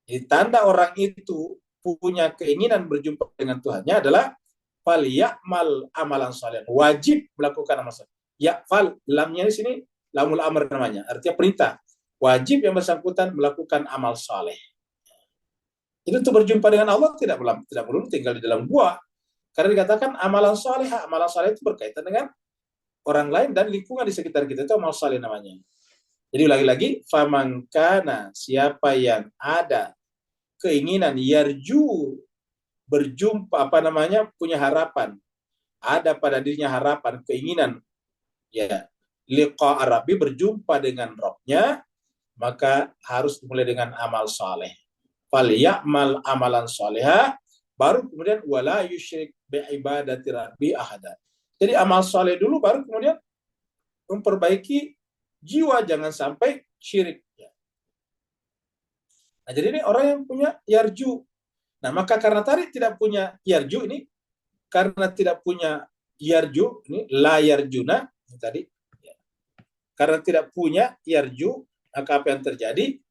Jadi tanda orang itu punya keinginan berjumpa dengan Tuhannya adalah falyamal amalan saleh, wajib melakukan amal saleh. Ya, fal, lamnya di sini lamul amr namanya, artinya perintah. Wajib yang bersangkutan melakukan amal saleh. Itu untuk berjumpa dengan Allah tidak perlu tinggal di dalam gua. Karena dikatakan amalan saleh itu berkaitan dengan orang lain dan lingkungan di sekitar kita, itu amal saleh namanya. Jadi lagi-lagi, faman kana, siapa yang ada keinginan, yarju, berjumpa, punya harapan, ada pada dirinya harapan, keinginan, ya, liqa Rabbi, berjumpa dengan Rabbnya, maka harus dimulai dengan amal saleh. Fal ya'mal amalan salihah, baru kemudian wala yusyrik bi ibadati rabbi ahada. Jadi amal saleh dulu, baru kemudian memperbaiki jiwa, jangan sampai syirik. Nah, jadi ini orang yang punya yarju. Nah, maka karena tadi tidak punya yarju ini, karena tidak punya yarju, ini la yarjuna, ini tadi. Karena tidak punya yarju, maka apa yang terjadi?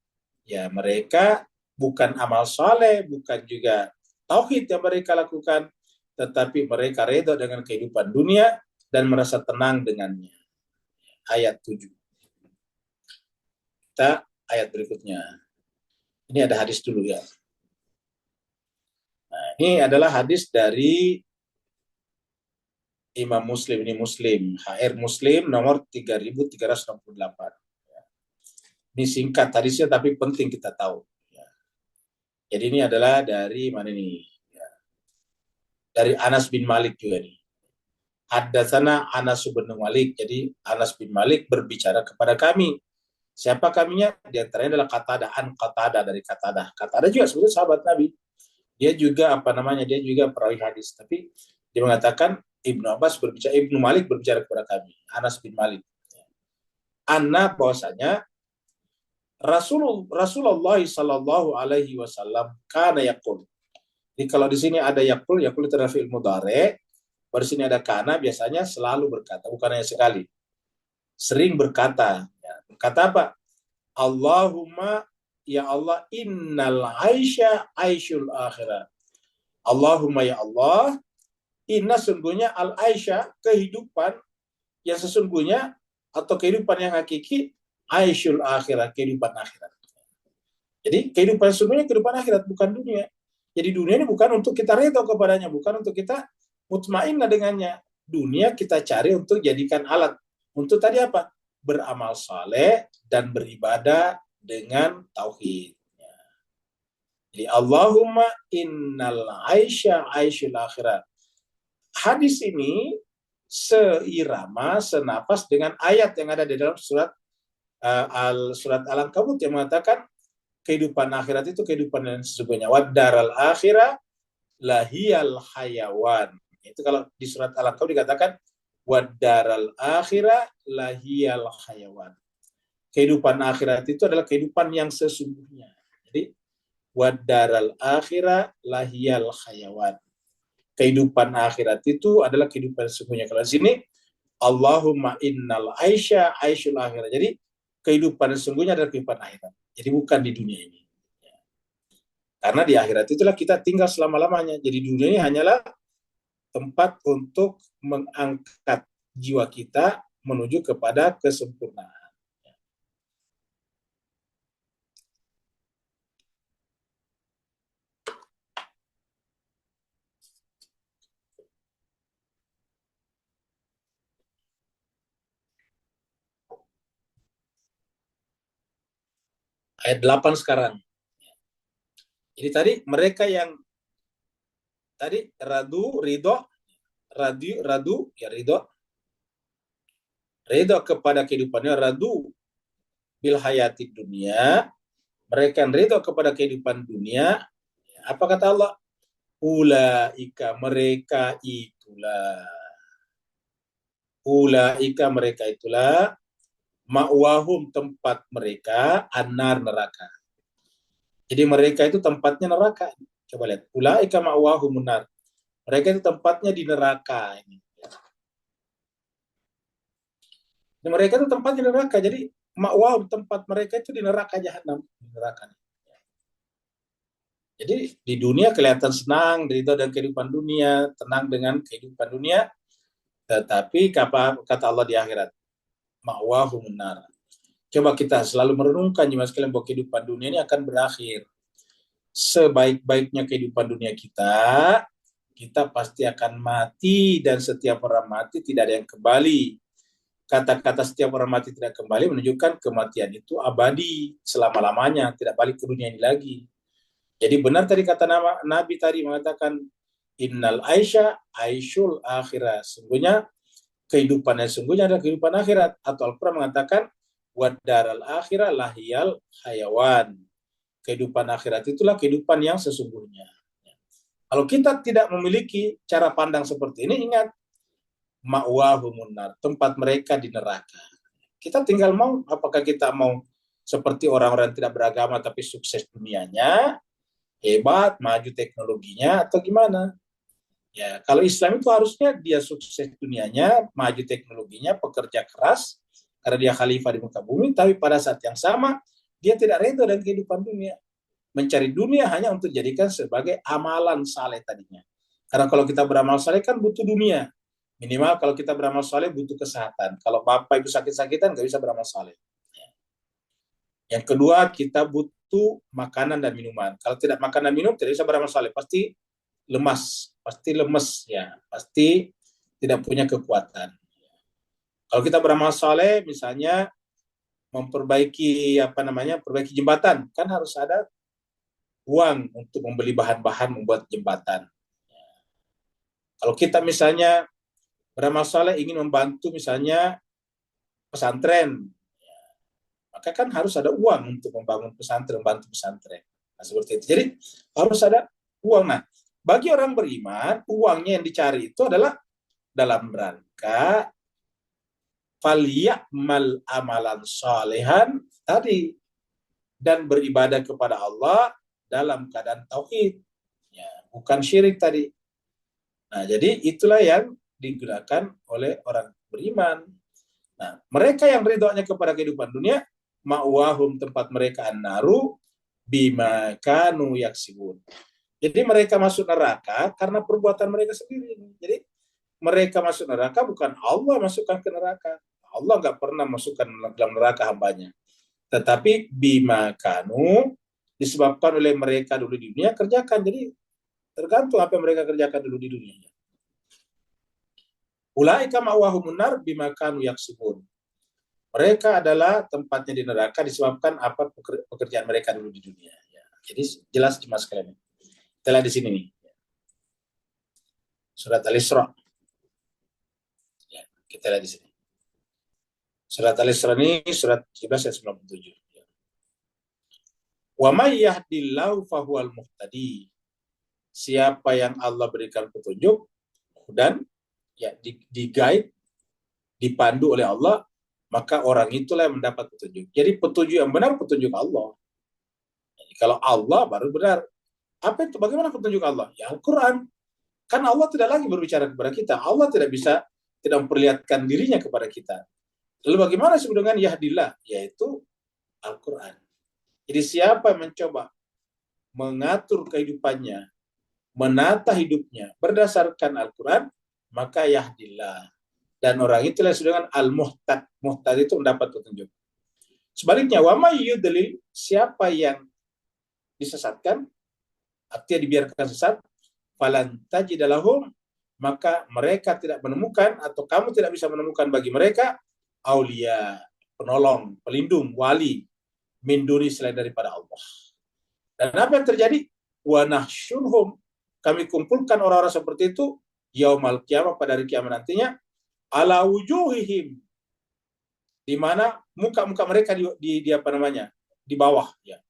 Ya, mereka bukan amal soleh, bukan juga tauhid yang mereka lakukan, tetapi mereka redha dengan kehidupan dunia dan merasa tenang dengannya. Ayat 7. Kita ayat berikutnya. Ini ada hadis dulu ya. Nah, ini adalah hadis dari Imam Muslim, ini Muslim, HR Muslim nomor 3368. Ini singkat hadisnya tapi penting kita tahu. Jadi ini adalah dari mana ini? Dari Anas bin Malik juga nih. Haddatsana Anas bin Malik. Jadi Anas bin Malik berbicara kepada kami. Siapa kaminya? Di antaranya adalah Qatadah dari Qatadah. Qatadah juga sebetulnya sahabat Nabi. Dia juga dia juga perawi hadis. Tapi dia mengatakan Ibnu Malik berbicara kepada kami. Anas bin Malik. Anna bahwasanya Rasulullah sallallahu alaihi wasallam kana yaqul. Jadi kalau di sini ada yaqul itu adalah fi'il mudhari', baru sini ada kana, biasanya selalu berkata, bukan hanya sekali. Sering berkata. Ya, berkata apa? Allahumma ya Allah, innal aisha aishul akhirah. Allahumma ya Allah, inna sungguhnya al aisha, kehidupan yang sesungguhnya atau kehidupan yang hakiki, aishul akhirah, kehidupan akhirat. Jadi kehidupan sesungguhnya kehidupan akhirat, bukan dunia. Jadi dunia ini bukan untuk kita redha kepadanya, bukan untuk kita mutmainnah dengannya. Dunia kita cari untuk jadikan alat. Untuk tadi apa? Beramal saleh dan beribadah dengan tauhid. Jadi Allahumma innal aisha aishul akhirah. Hadis ini seirama, senapas dengan ayat yang ada di dalam surat Al-Ankabut yang mengatakan kehidupan akhirat itu kehidupan yang sesungguhnya. Wad-daral akhirah lahiyal hayawan. Itu kalau di surat Al-Ankabut dikatakan wad-daral akhirah lahiyal hayawan. Kehidupan akhirat itu adalah kehidupan yang sesungguhnya. Jadi wad-daral akhirah lahiyal hayawan. Kehidupan akhirat itu adalah kehidupan sesungguhnya. Kalau di sini Allahumma innal aisha aishul akhirah. Jadi kehidupan sesungguhnya adalah kehidupan akhirat. Jadi bukan di dunia ini. Karena di akhirat itulah kita tinggal selama-lamanya. Jadi dunia ini hanyalah tempat untuk mengangkat jiwa kita menuju kepada kesempurnaan. Ayat 8 sekarang. Jadi tadi mereka yang tadi radu kepada kehidupannya, radu bil hayati dunia, mereka yang ridho kepada kehidupan dunia. Apa kata Allah? Ulaika mereka itulah ma'wahum tempat mereka annar neraka. Jadi mereka itu tempatnya neraka. Coba lihat. Ulaika ma'wahum nar. Mereka itu tempatnya di neraka ini. Dan mereka itu tempatnya di neraka. Jadi ma'wahum tempat mereka itu di neraka jahanam, di neraka. Jadi di dunia kelihatan senang, derita dan kehidupan dunia, tenang dengan kehidupan dunia. Tetapi kata Allah di akhirat, ma'wahum nar. Coba kita selalu merenungkan jemaah sekalian bahwa kehidupan dunia ini akan berakhir. Sebaik-baiknya kehidupan dunia kita pasti akan mati, dan setiap orang mati tidak ada yang kembali. Kata-kata setiap orang mati tidak kembali menunjukkan kematian itu abadi, selama-lamanya, tidak balik ke dunia ini lagi. Jadi benar tadi kata Nabi tadi mengatakan innal aisha aishul akhirah. Sungguhnya kehidupan yang sungguhnya adalah kehidupan akhirat. Atau Al-Quran mengatakan, wadaral akhirah lahiyal hayawan. Kehidupan akhirat itulah kehidupan yang sesungguhnya. Kalau kita tidak memiliki cara pandang seperti ini, ingat, ma'wahumun nar, tempat mereka di neraka. Kita tinggal mau, apakah kita mau seperti orang-orang yang tidak beragama tapi sukses dunianya, hebat, maju teknologinya, atau gimana? Ya, kalau Islam itu harusnya dia sukses dunianya, maju teknologinya, pekerja keras, karena dia khalifah di muka bumi, tapi pada saat yang sama, dia tidak reda dengan kehidupan dunia. Mencari dunia hanya untuk jadikan sebagai amalan saleh tadinya. Karena kalau kita beramal saleh kan butuh dunia. Minimal kalau kita beramal saleh butuh kesehatan. Kalau bapak ibu sakit-sakitan nggak bisa beramal saleh. Yang kedua, kita butuh makanan dan minuman. Kalau tidak makan dan minum, tidak bisa beramal saleh. Pasti lemes ya, pasti tidak punya kekuatan. Kalau kita beramal saleh, misalnya perbaiki jembatan, kan harus ada uang untuk membeli bahan-bahan membuat jembatan. Kalau kita misalnya beramal saleh ingin membantu misalnya pesantren, maka kan harus ada uang untuk membangun pesantren, membantu pesantren. Nah, seperti itu. Jadi harus ada uang. Nah, bagi orang beriman, uangnya yang dicari itu adalah dalam rangka falyamal amalan salihan tadi, dan beribadah kepada Allah dalam keadaan tauhid, ya, bukan syirik tadi. Nah, jadi itulah yang digunakan oleh orang beriman. Nah, mereka yang ridhonya kepada kehidupan dunia, ma'wahum, tempat mereka an-naru bima kanu yaksibun. Jadi mereka masuk neraka karena perbuatan mereka sendiri. Jadi mereka masuk neraka bukan Allah masukkan ke neraka. Allah nggak pernah masukkan dalam neraka hambanya. Tetapi bima kanu, disebabkan oleh mereka dulu di dunia kerjakan. Jadi tergantung apa yang mereka kerjakan dulu di dunia. Ulaika ma'wahumun nar bima kanu yaksibun. Mereka adalah tempatnya di neraka disebabkan apa pekerjaan mereka dulu di dunia. Ya. Jadi jelas cuma sekalian. Kita lihat di sini nih. Surat Al-Isra. Ya, kita lihat di sini. Surat Al-Isra ini surat 17 ayat 97. Ya. Wa may yahdillahu fahuwal muhtadi. Siapa yang Allah berikan petunjuk dan ya di-guide, dipandu oleh Allah, maka orang itulah yang mendapat petunjuk. Jadi petunjuk yang benar petunjuk Allah. Jadi, kalau Allah baru benar. Apa itu? Bagaimana petunjuk Allah? Ya Al-Quran. Kan Allah tidak lagi berbicara kepada kita. Allah tidak memperlihatkan dirinya kepada kita. Lalu bagaimana disebut dengan yahdillah? Yaitu Al-Quran. Jadi siapa yang mencoba mengatur kehidupannya, menata hidupnya berdasarkan Al-Quran, maka yahdillah. Dan orang itulah disebut dengan al-muhtad. Muhtad itu mendapat petunjuk. Sebaliknya, wa may yudlil, siapa yang disesatkan, artinya dibiarkan sesat, falan tajid lahum, maka mereka tidak menemukan atau kamu tidak bisa menemukan bagi mereka aulia, penolong, pelindung, wali min duni selain daripada Allah. Dan apa yang terjadi? Wa nahsyurhum, kami kumpulkan orang-orang seperti itu yaumal qiyamah, pada hari kiamat nantinya, ala wujuhihim, di mana muka-muka mereka di bawah ya.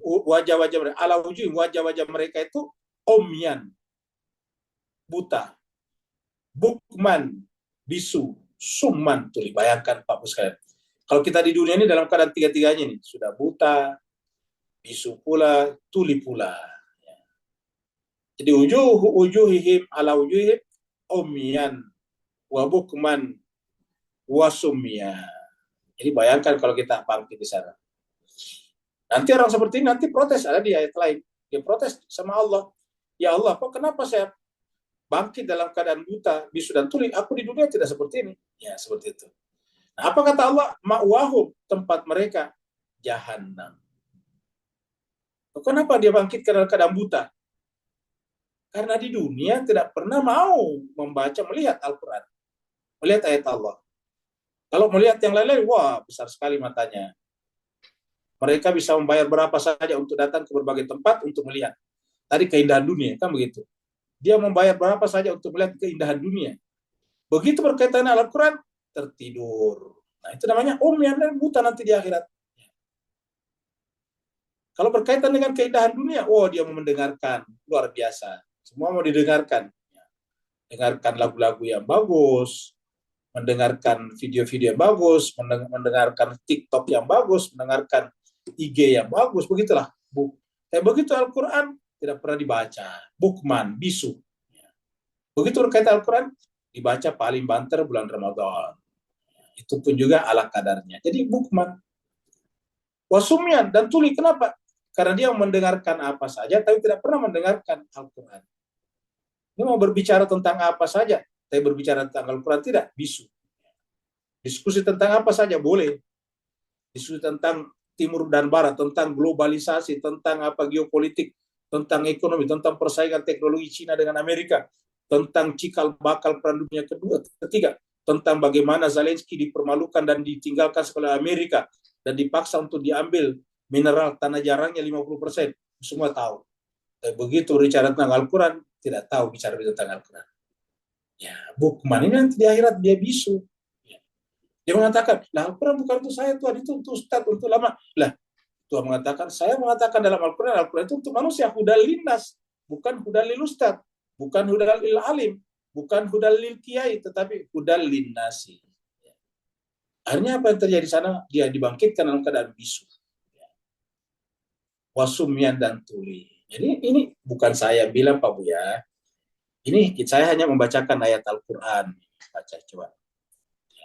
Wajah-wajah mereka, ala wujuhihim, wajah-wajah mereka itu omyan, buta, bukman, bisu, summan. Tuh bayangkan Pak Bus sekalian. Kalau kita di dunia ini dalam keadaan tiga-tiganya nih, sudah buta, bisu pula, tuli pula. Jadi wujuhihim ala wujuhihim omyan wa bukman wa sumya. Jadi bayangkan kalau kita bangkit di sana. Nanti orang seperti ini nanti protes, ada di ayat lain. Dia protes sama Allah. Ya Allah, kok kenapa saya bangkit dalam keadaan buta, bisu dan tuli? Aku di dunia tidak seperti ini. Ya, seperti itu. Nah, apa kata Allah? Ma'wahum, tempat mereka jahannam. Kenapa dia bangkit dalam keadaan buta? Karena di dunia tidak pernah mau membaca, melihat Al-Quran. Melihat ayat Allah. Kalau melihat yang lain-lain, wah besar sekali matanya. Mereka bisa membayar berapa saja untuk datang ke berbagai tempat untuk melihat. Tadi keindahan dunia, kan begitu. Dia membayar berapa saja untuk melihat keindahan dunia. Begitu berkaitan dengan Al-Quran, tertidur. Nah, itu namanya umyan dan buta nanti di akhirat. Kalau berkaitan dengan keindahan dunia, dia mau mendengarkan, luar biasa. Semua mau didengarkan. Dengarkan lagu-lagu yang bagus, mendengarkan video-video yang bagus, mendengarkan TikTok yang bagus, mendengarkan IG yang bagus, begitulah. Begitu Al-Quran tidak pernah dibaca, bukman, bisu. Begitu berkaitan Al-Quran, dibaca paling banter bulan Ramadan. Itu pun juga ala kadarnya. Jadi bukman. Wasumyan dan tuli, kenapa? Karena dia mendengarkan apa saja, tapi tidak pernah mendengarkan Al-Quran. Dia mau berbicara tentang apa saja, tapi berbicara tentang Al-Quran tidak, bisu. Diskusi tentang apa saja boleh. Diskusi tentang Timur dan Barat, tentang globalisasi, tentang apa geopolitik, tentang ekonomi, tentang persaingan teknologi Cina dengan Amerika, tentang cikal bakal perang dunia kedua, ketiga, tentang bagaimana Zelensky dipermalukan dan ditinggalkan sekolah Amerika dan dipaksa untuk diambil mineral tanah jarangnya 50%. Semua tahu. Tapi begitu bicara tentang Al-Quran, tidak tahu bicara tentang Al-Quran. Ya, bukman ini nanti di akhirat dia bisu. Dia mengatakan, lah Al-Quran bukan untuk saya Tuhan, itu untuk Ustadz, untuk lama. Lah, Tuhan mengatakan, saya mengatakan dalam Al-Quran itu untuk manusia, hudal linnas, bukan hudal lil Ustadz, bukan hudal lil alim, bukan hudal lil kiai, tetapi hudal linnasi. Akhirnya apa yang terjadi di sana? Dia dibangkitkan dalam keadaan bisu. Wasumyan dan tuli. Jadi ini bukan saya bilang Pak Buya. Ini saya hanya membacakan ayat Al-Quran. Baca coba.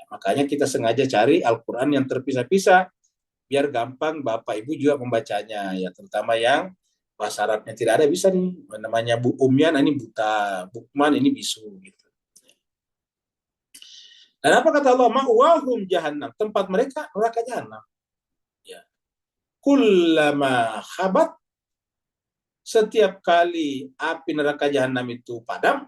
Makanya kita sengaja cari Al-Quran yang terpisah-pisah, biar gampang Bapak Ibu juga membacanya, ya terutama yang bahasa Arabnya tidak ada, bisa nih, namanya Bu Umyan ini buta, Bukman ini bisu, gitu. Dan apa kata Allah? Ma'wahum jahannam, tempat mereka neraka jahannam. Ya. Kullama khabat, setiap kali api neraka jahannam itu padam,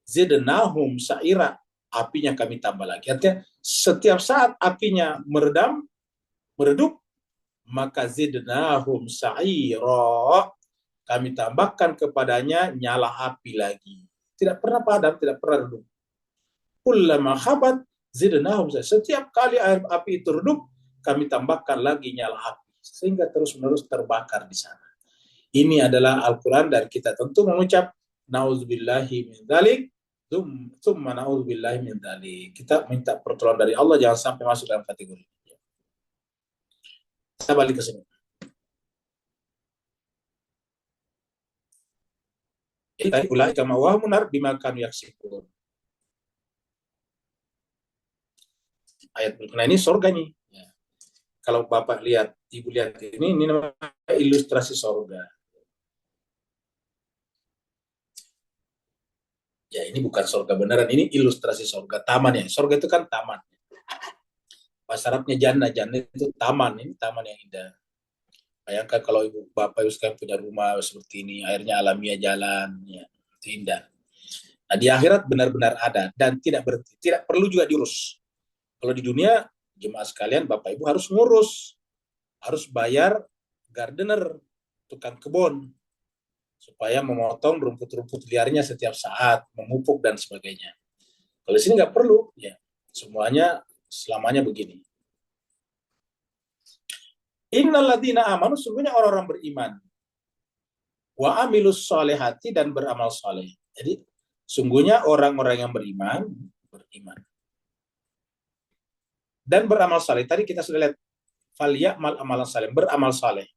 zidnahum sa'ira, apinya kami tambah lagi. Artinya setiap saat apinya meredup, maka zidnahum sa'ira, kami tambahkan kepadanya nyala api lagi. Tidak pernah padam, tidak pernah redup. Kullama khabat zidnahum sa'ira. Setiap kali api itu redup, kami tambahkan lagi nyala api, sehingga terus-menerus terbakar di sana. Ini adalah Al-Quran dan kita tentu mengucap na'udzubillahi min dzalik. Tsumma na'udzubillahi min dzalik. Kita minta pertolongan dari Allah, jangan sampai masuk dalam kategori. Kita balik ke sini. Ulaika ma'wahum nar bima kanu yaksibun. Ayat berikutnya ini surga nih. Ya. Kalau Bapak lihat, Ibu lihat ini namanya ilustrasi surga. Ya, ini bukan surga beneran, ini ilustrasi surga, taman ya. Surga itu kan taman. Bahasa Arabnya jannah, jannah itu taman, ini taman yang indah. Bayangkan kalau Ibu Bapak Ibu sekalian punya rumah seperti ini, airnya alamiah jalan, ya, itu indah. Nah, di akhirat benar-benar ada dan tidak berhenti, tidak perlu juga diurus. Kalau di dunia, jemaah sekalian, Bapak Ibu harus ngurus, harus bayar gardener, tukang kebun, supaya memotong rumput-rumput liarnya setiap saat, memupuk dan sebagainya. Kalau di sini nggak perlu, ya semuanya selamanya begini. Innalladzina amanu, sungguhnya orang-orang beriman, wa amilus solehati, dan beramal soleh. Jadi sungguhnya orang-orang yang beriman dan beramal soleh. Tadi kita sudah lihat falyamal amalan saleh, beramal soleh.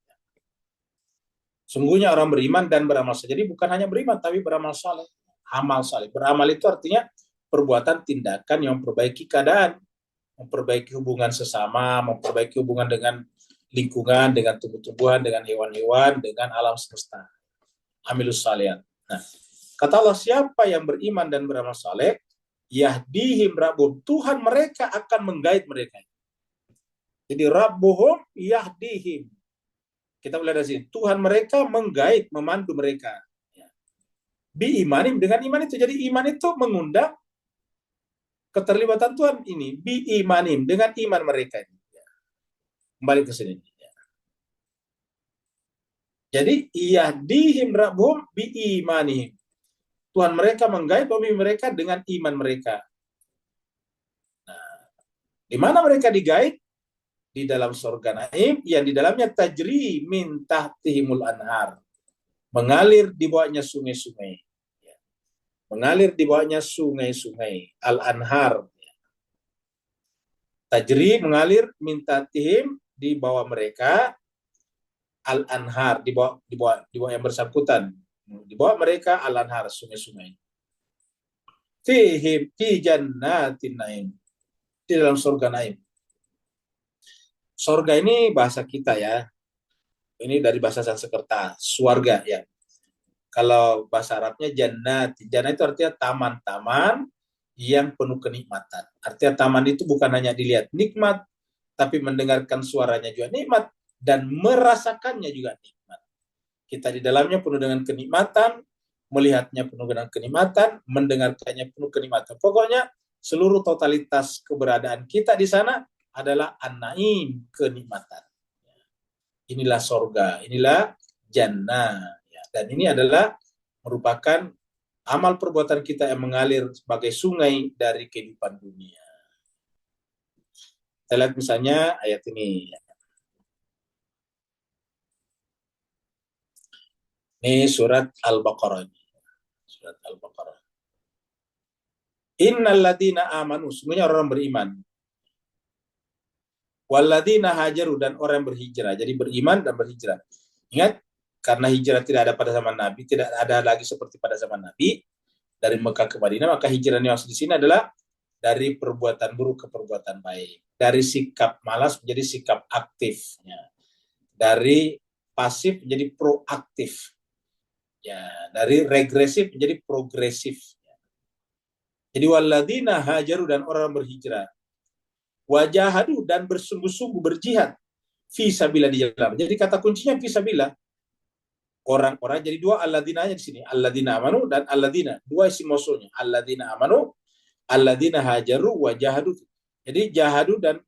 Sungguhnya orang beriman dan beramal soleh. Jadi bukan hanya beriman, tapi beramal soleh. Amal soleh. Beramal itu artinya perbuatan, tindakan yang memperbaiki keadaan, memperbaiki hubungan sesama, memperbaiki hubungan dengan lingkungan, dengan tumbuh-tumbuhan, dengan hewan-hewan, dengan alam semesta. Amilus salihah. Nah, kata Allah, siapa yang beriman dan beramal soleh, yahdihim rabbuhum, Tuhan mereka akan menggait mereka. Jadi rabbuhum yahdihim. Kita mulai dari sini. Tuhan mereka menggait, memandu mereka. Bi imanim, dengan iman itu. Jadi iman itu mengundang keterlibatan Tuhan ini. Bi imanim, dengan iman mereka. Kembali ke sini. Jadi yahdihim rabbuhum bi imanihim. Tuhan mereka menggait mereka dengan iman mereka. Di mana mereka digait? Di dalam surga naim yang di dalamnya tajri min tahtihimul anhar. Mengalir di bawahnya sungai-sungai. Mengalir di bawahnya sungai-sungai. Al-anhar. Tajri mengalir min tahtihim di bawah mereka. Al-anhar di bawah yang bersangkutan. Di bawah mereka al-anhar sungai-sungai. Fi jannatin naim. Di dalam surga naim. Surga ini bahasa kita ya. Ini dari bahasa Sanskerta, surga ya. Kalau bahasa Arabnya jannat. Jannat itu artinya taman-taman yang penuh kenikmatan. Artinya taman itu bukan hanya dilihat nikmat, tapi mendengarkan suaranya juga nikmat dan merasakannya juga nikmat. Kita di dalamnya penuh dengan kenikmatan, melihatnya penuh dengan kenikmatan, mendengarkannya penuh kenikmatan. Pokoknya seluruh totalitas keberadaan kita di sana adalah an-naim, kenikmatan. Inilah sorga, inilah jannah. Dan ini adalah merupakan amal perbuatan kita yang mengalir sebagai sungai dari kehidupan dunia. Kita lihat misalnya ayat ini. Ini surat Al-Baqarah. Surat Al-Baqarah. Innal ladina amanu, semuanya orang beriman. Walladina hajaru, dan orang yang berhijrah. Jadi beriman dan berhijrah. Ingat, karena hijrah tidak ada pada zaman Nabi, tidak ada lagi seperti pada zaman Nabi, dari Mekah ke Madinah, maka hijrah yang maksud di sini adalah dari perbuatan buruk ke perbuatan baik. Dari sikap malas menjadi sikap aktif. Dari pasif menjadi proaktif. Dari regresif menjadi progresif. Jadi walladina hajaru, dan orang berhijrah. Wajahadu, dan bersungguh-sungguh berjihad fi sabilillah di jalan. Jadi kata kuncinya fi sabilillah. Orang-orang, jadi dua alladzina-nya di sini, alladzina amanu dan alladzina, dua isim mausulnya, alladzina amanu, alladzina hajaru wa jahadu. Jadi jahadu dan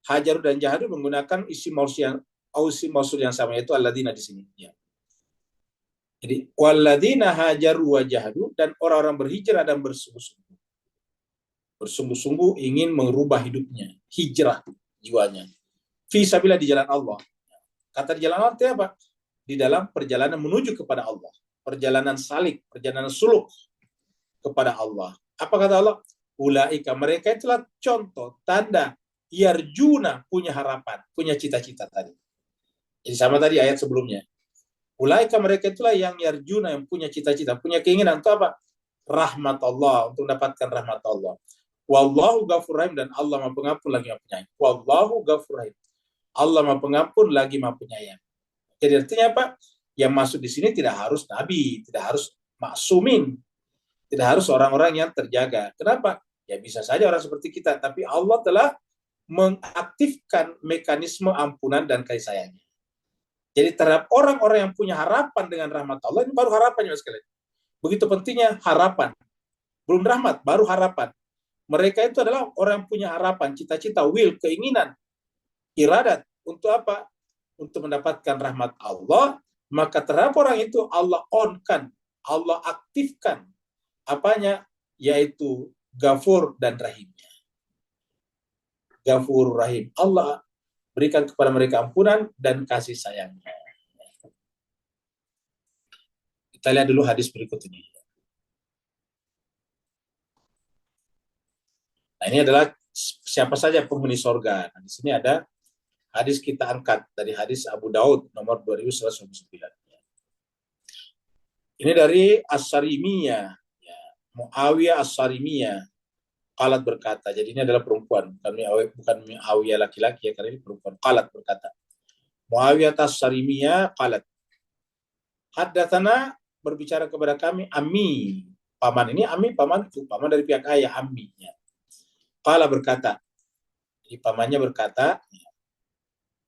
hajaru dan jahadu menggunakan isim mausul yang sama, yaitu alladzina di sini ya. Jadi walladzina hajaru wa jahadu, dan orang-orang berhijrah dan bersungguh-sungguh. Bersungguh-sungguh ingin merubah hidupnya, hijrah jiwanya. Fi sabilillah, di jalan Allah. Kata di jalan Allah itu apa? Di dalam perjalanan menuju kepada Allah. Perjalanan salik, perjalanan suluk kepada Allah. Apa kata Allah? Ulaika, mereka itulah contoh, tanda, yarjuna, punya harapan, punya cita-cita tadi. Jadi sama tadi ayat sebelumnya. Ulaika, mereka itulah yang yarjuna, yang punya cita-cita, punya keinginan untuk apa? Rahmat Allah, untuk mendapatkan rahmat Allah. Wallahu ghafur rahim, dan Allah Maha Pengampun lagi Maha Penyayang. Wallahu ghafur rahim. Allah Maha Pengampun lagi Maha Penyayang. Jadi artinya apa? Yang masuk di sini tidak harus nabi, tidak harus maksumin, tidak harus orang-orang yang terjaga. Kenapa? Ya bisa saja orang seperti kita, tapi Allah telah mengaktifkan mekanisme ampunan dan kasih sayangnya. Jadi terhadap orang-orang yang punya harapan dengan rahmat Allah, ini baru harapan ya sekalian. Begitu pentingnya harapan. Belum rahmat, baru harapan. Mereka itu adalah orang yang punya harapan, cita-cita, will, keinginan, iradat. Untuk apa? Untuk mendapatkan rahmat Allah. Maka terhadap orang itu Allah on-kan, Allah aktifkan apanya? Yaitu Ghafur dan Rahimnya. Ghafur Rahim. Allah berikan kepada mereka ampunan dan kasih sayangnya. Kita lihat dulu hadis berikut ini. Nah, ini adalah siapa saja penghuni sorga. Nah, di sini ada hadis kita angkat dari hadis Abu Daud nomor 2109. Ini dari As-Sarimiyah, ya. Muawiyah As-Sarimiyah qalat berkata. Jadi ini adalah perempuan, bukan Muawiyah laki-laki ya, karena ini perempuan. Qalat berkata. Muawiyah As-Sarimiyah qalat. Haddatsana, berbicara kepada kami, Ammi, paman ini, Ammi paman itu, paman dari pihak ayah, Amminya. Qala berkata. Jadi pamannya berkata,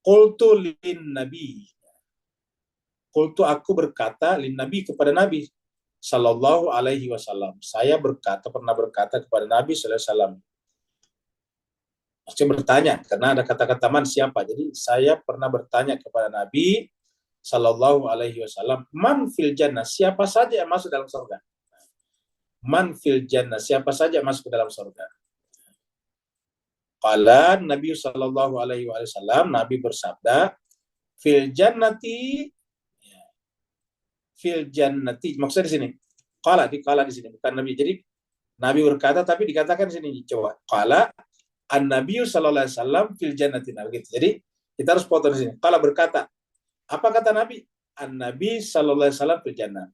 qultu lin nabi. Qultu, aku berkata lin nabi, kepada Nabi sallallahu alaihi wasallam. Saya pernah berkata kepada Nabi sallallahu alaihi wasallam. Maksudnya bertanya, karena ada kata-kata man siapa. Jadi saya pernah bertanya kepada Nabi sallallahu alaihi wasallam, man fil jannah, siapa saja yang masuk dalam surga. Man fil jannah, siapa saja yang masuk ke dalam surga. Qala Nabi sallallahu alaihi wasallam, Nabi bersabda, fil jannati, fil jannati, maksudnya di sini. Qala di sini, bukan Nabi. Jadi Nabi berkata, tapi dikatakan di sini, coba. Qala an-Nabi sallallahu alaihi wasallam fil jannati. Nah, begitu. Jadi kita harus potong di sini. Qala berkata, apa kata Nabi? An-Nabi sallallahu alaihi wasallam fil jannah.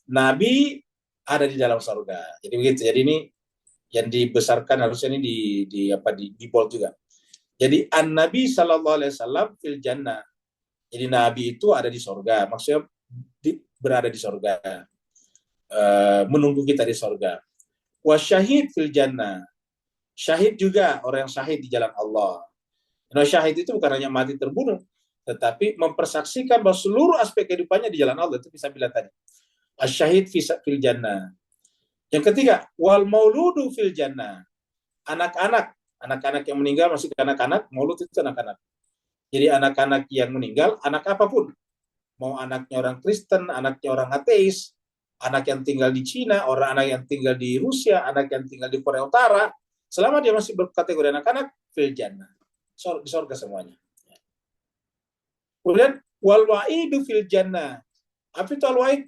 Nabi ada di dalam surga. Jadi begitu. Jadi ini yang dibesarkan harusnya ini di bold juga. Jadi an-Nabi sallallahu alaihi wasallam fil jannah. Jadi Nabi itu ada di surga. Maksudnya berada di surga. Menunggu kita di surga. Wa syahid fil jannah. Syahid juga orang yang syahid di jalan Allah. Nah, syahid itu bukan hanya mati terbunuh, tetapi mempersaksikan bahwa seluruh aspek kehidupannya di jalan Allah. Itu bisa bilang tadi. Asyahid fil jannah. Yang ketiga, wal mauludu fil jannah. Anak-anak yang meninggal masih anak-anak, maulud itu anak-anak. Jadi anak-anak yang meninggal, anak apapun. Mau anaknya orang Kristen, anaknya orang ateis, anak yang tinggal di Cina, anak yang tinggal di Rusia, anak yang tinggal di Korea Utara, selama dia masih berkategori anak-anak, fil jannah. Di surga semuanya. Kemudian, wal wa'idu fil jannah. Apa itu al-wa'id?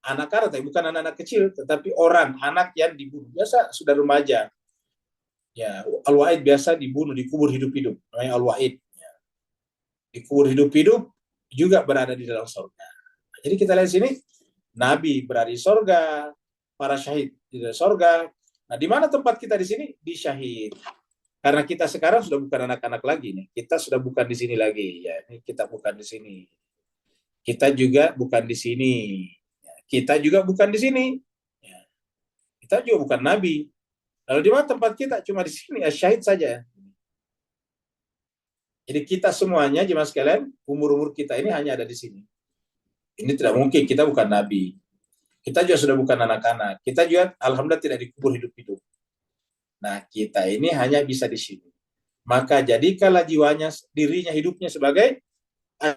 Anak-anak, tapi bukan anak-anak kecil, tetapi anak yang dibunuh. Biasa sudah remaja. Ya, al-wa'id biasa dibunuh, dikubur hidup-hidup. Namanya al-wa'id. Ya. Dikubur hidup-hidup juga berada di dalam surga. Nah, jadi kita lihat sini, Nabi berada di surga, para syahid di dalam surga. Nah, di mana tempat kita di sini? Di syahid. Karena kita sekarang sudah bukan anak-anak lagi nih. Kita sudah bukan di sini lagi. Ya, ini kita bukan di sini. Kita juga bukan di sini. Kita juga bukan di sini. Ya. Kita juga bukan Nabi. Lalu di mana tempat kita? Cuma di sini, syahid saja. Jadi kita semuanya, jemaah sekalian, umur-umur kita ini hanya ada di sini. Ini tidak mungkin, kita bukan Nabi. Kita juga sudah bukan anak-anak. Kita juga, alhamdulillah, tidak dikubur hidup-hidup. Nah, kita ini hanya bisa di sini. Maka jadikanlah dirinya, hidupnya sebagai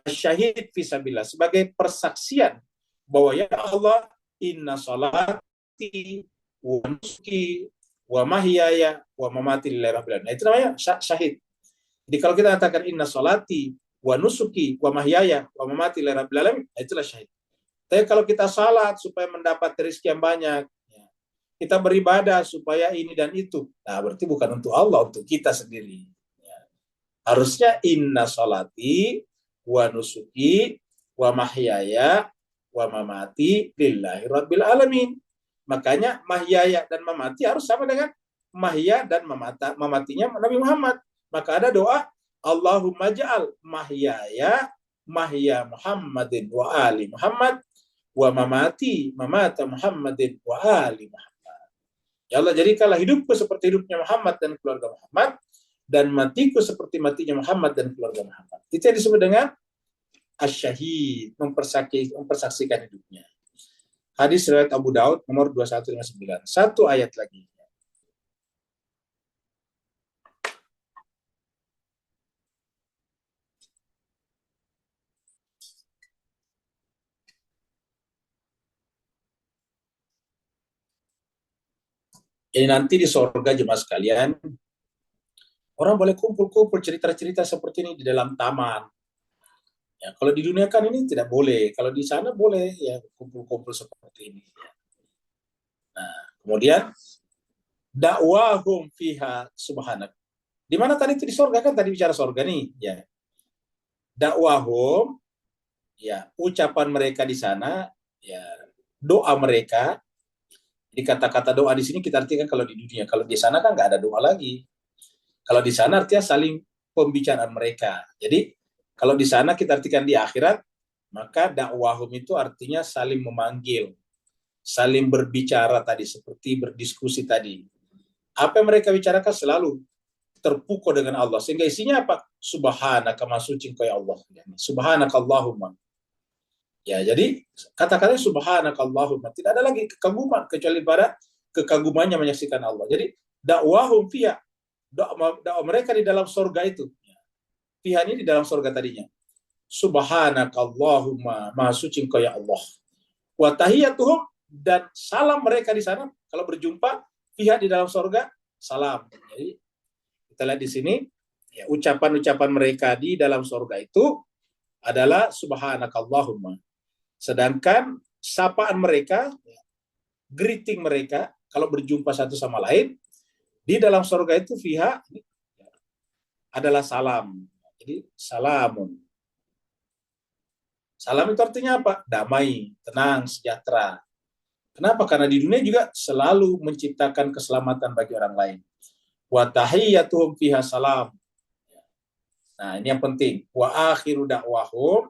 syahid fisabilillah, sebagai persaksian bahwa ya Allah, inna salati wa nusuki wa mahyaya wa mamati lillahi rabbil alamin. Nah, itu namanya syahid. Jadi kalau kita katakan inna salati wa nusuki wa mahyaya wa mamati lillahi rabbil alamin, itulah syahid. Tapi kalau kita salat supaya mendapat rezeki yang banyak, kita beribadah supaya ini dan itu, nah berarti bukan untuk Allah, untuk kita sendiri. Harusnya inna salati wa nusuki wa mahyaya wa mamati lillahi rabbil alamin. Makanya mahyaya dan mamati harus sama dengan mahya dan mamatinya Nabi Muhammad. Maka ada doa, Allahumma ja'al mahyaya mahya Muhammadin wa ali Muhammad wa mamati mamata Muhammadin wa ali Muhammad. Ya Allah, jadikanlah hidupku seperti hidupnya Muhammad dan keluarga Muhammad, dan matiku seperti matinya Muhammad dan keluarga Muhammad. Itu yang disebut dengan asyahid, mempersaksikan hidupnya. Hadis riwayat Abu Daud nomor 2159. Satu ayat lagi. Ini nanti di surga jemaah sekalian, orang boleh kumpul-kumpul cerita-cerita seperti ini di dalam taman. Ya, kalau di dunia kan ini tidak boleh. Kalau di sana boleh ya kumpul-kumpul seperti ini. Nah, kemudian dakwahum fiha subhanak. Di mana tadi itu di surga kan, tadi bicara surga nih, ya. Dakwahum, ya, ucapan mereka di sana, ya, doa mereka. Jadi kata-kata doa di sini kita artikan kalau di dunia, kalau di sana kan nggak ada doa lagi. Kalau di sana artinya saling pembicaraan mereka. Jadi kalau di sana kita artikan di akhirat, maka dakwahum itu artinya saling memanggil, saling berbicara tadi, seperti berdiskusi tadi. Apa yang mereka bicarakan selalu terpukul dengan Allah. Sehingga isinya apa? Subhanaka, maha suci engkau ya Allah. Subhanaka Allahumma. Ya, jadi kata-katanya subhanaka Allahumma. Tidak ada lagi kekaguman kecuali pada kekagumannya menyaksikan Allah. Jadi dakwahum fiha, dakwah mereka di dalam surga itu. Fiha ini di dalam surga tadinya. Subhanaka Allahumma, maha suci engkau ya Allah. Wa tahiyyatuhum, dan salam mereka di sana kalau berjumpa fiha di dalam surga, salam. Jadi Kita lihat di sini, ya, ucapan-ucapan mereka di dalam surga itu adalah subhanakallahumma. Sedangkan sapaan mereka, greeting mereka kalau berjumpa satu sama lain di dalam surga itu fiha adalah salam. Jadi salamun. Salam itu artinya apa? Damai, tenang, sejahtera. Kenapa? Karena di dunia juga selalu menciptakan keselamatan bagi orang lain. Wa tahiyyatuhum fiha salam. Nah, ini yang penting. Wa akhiru da'wahum,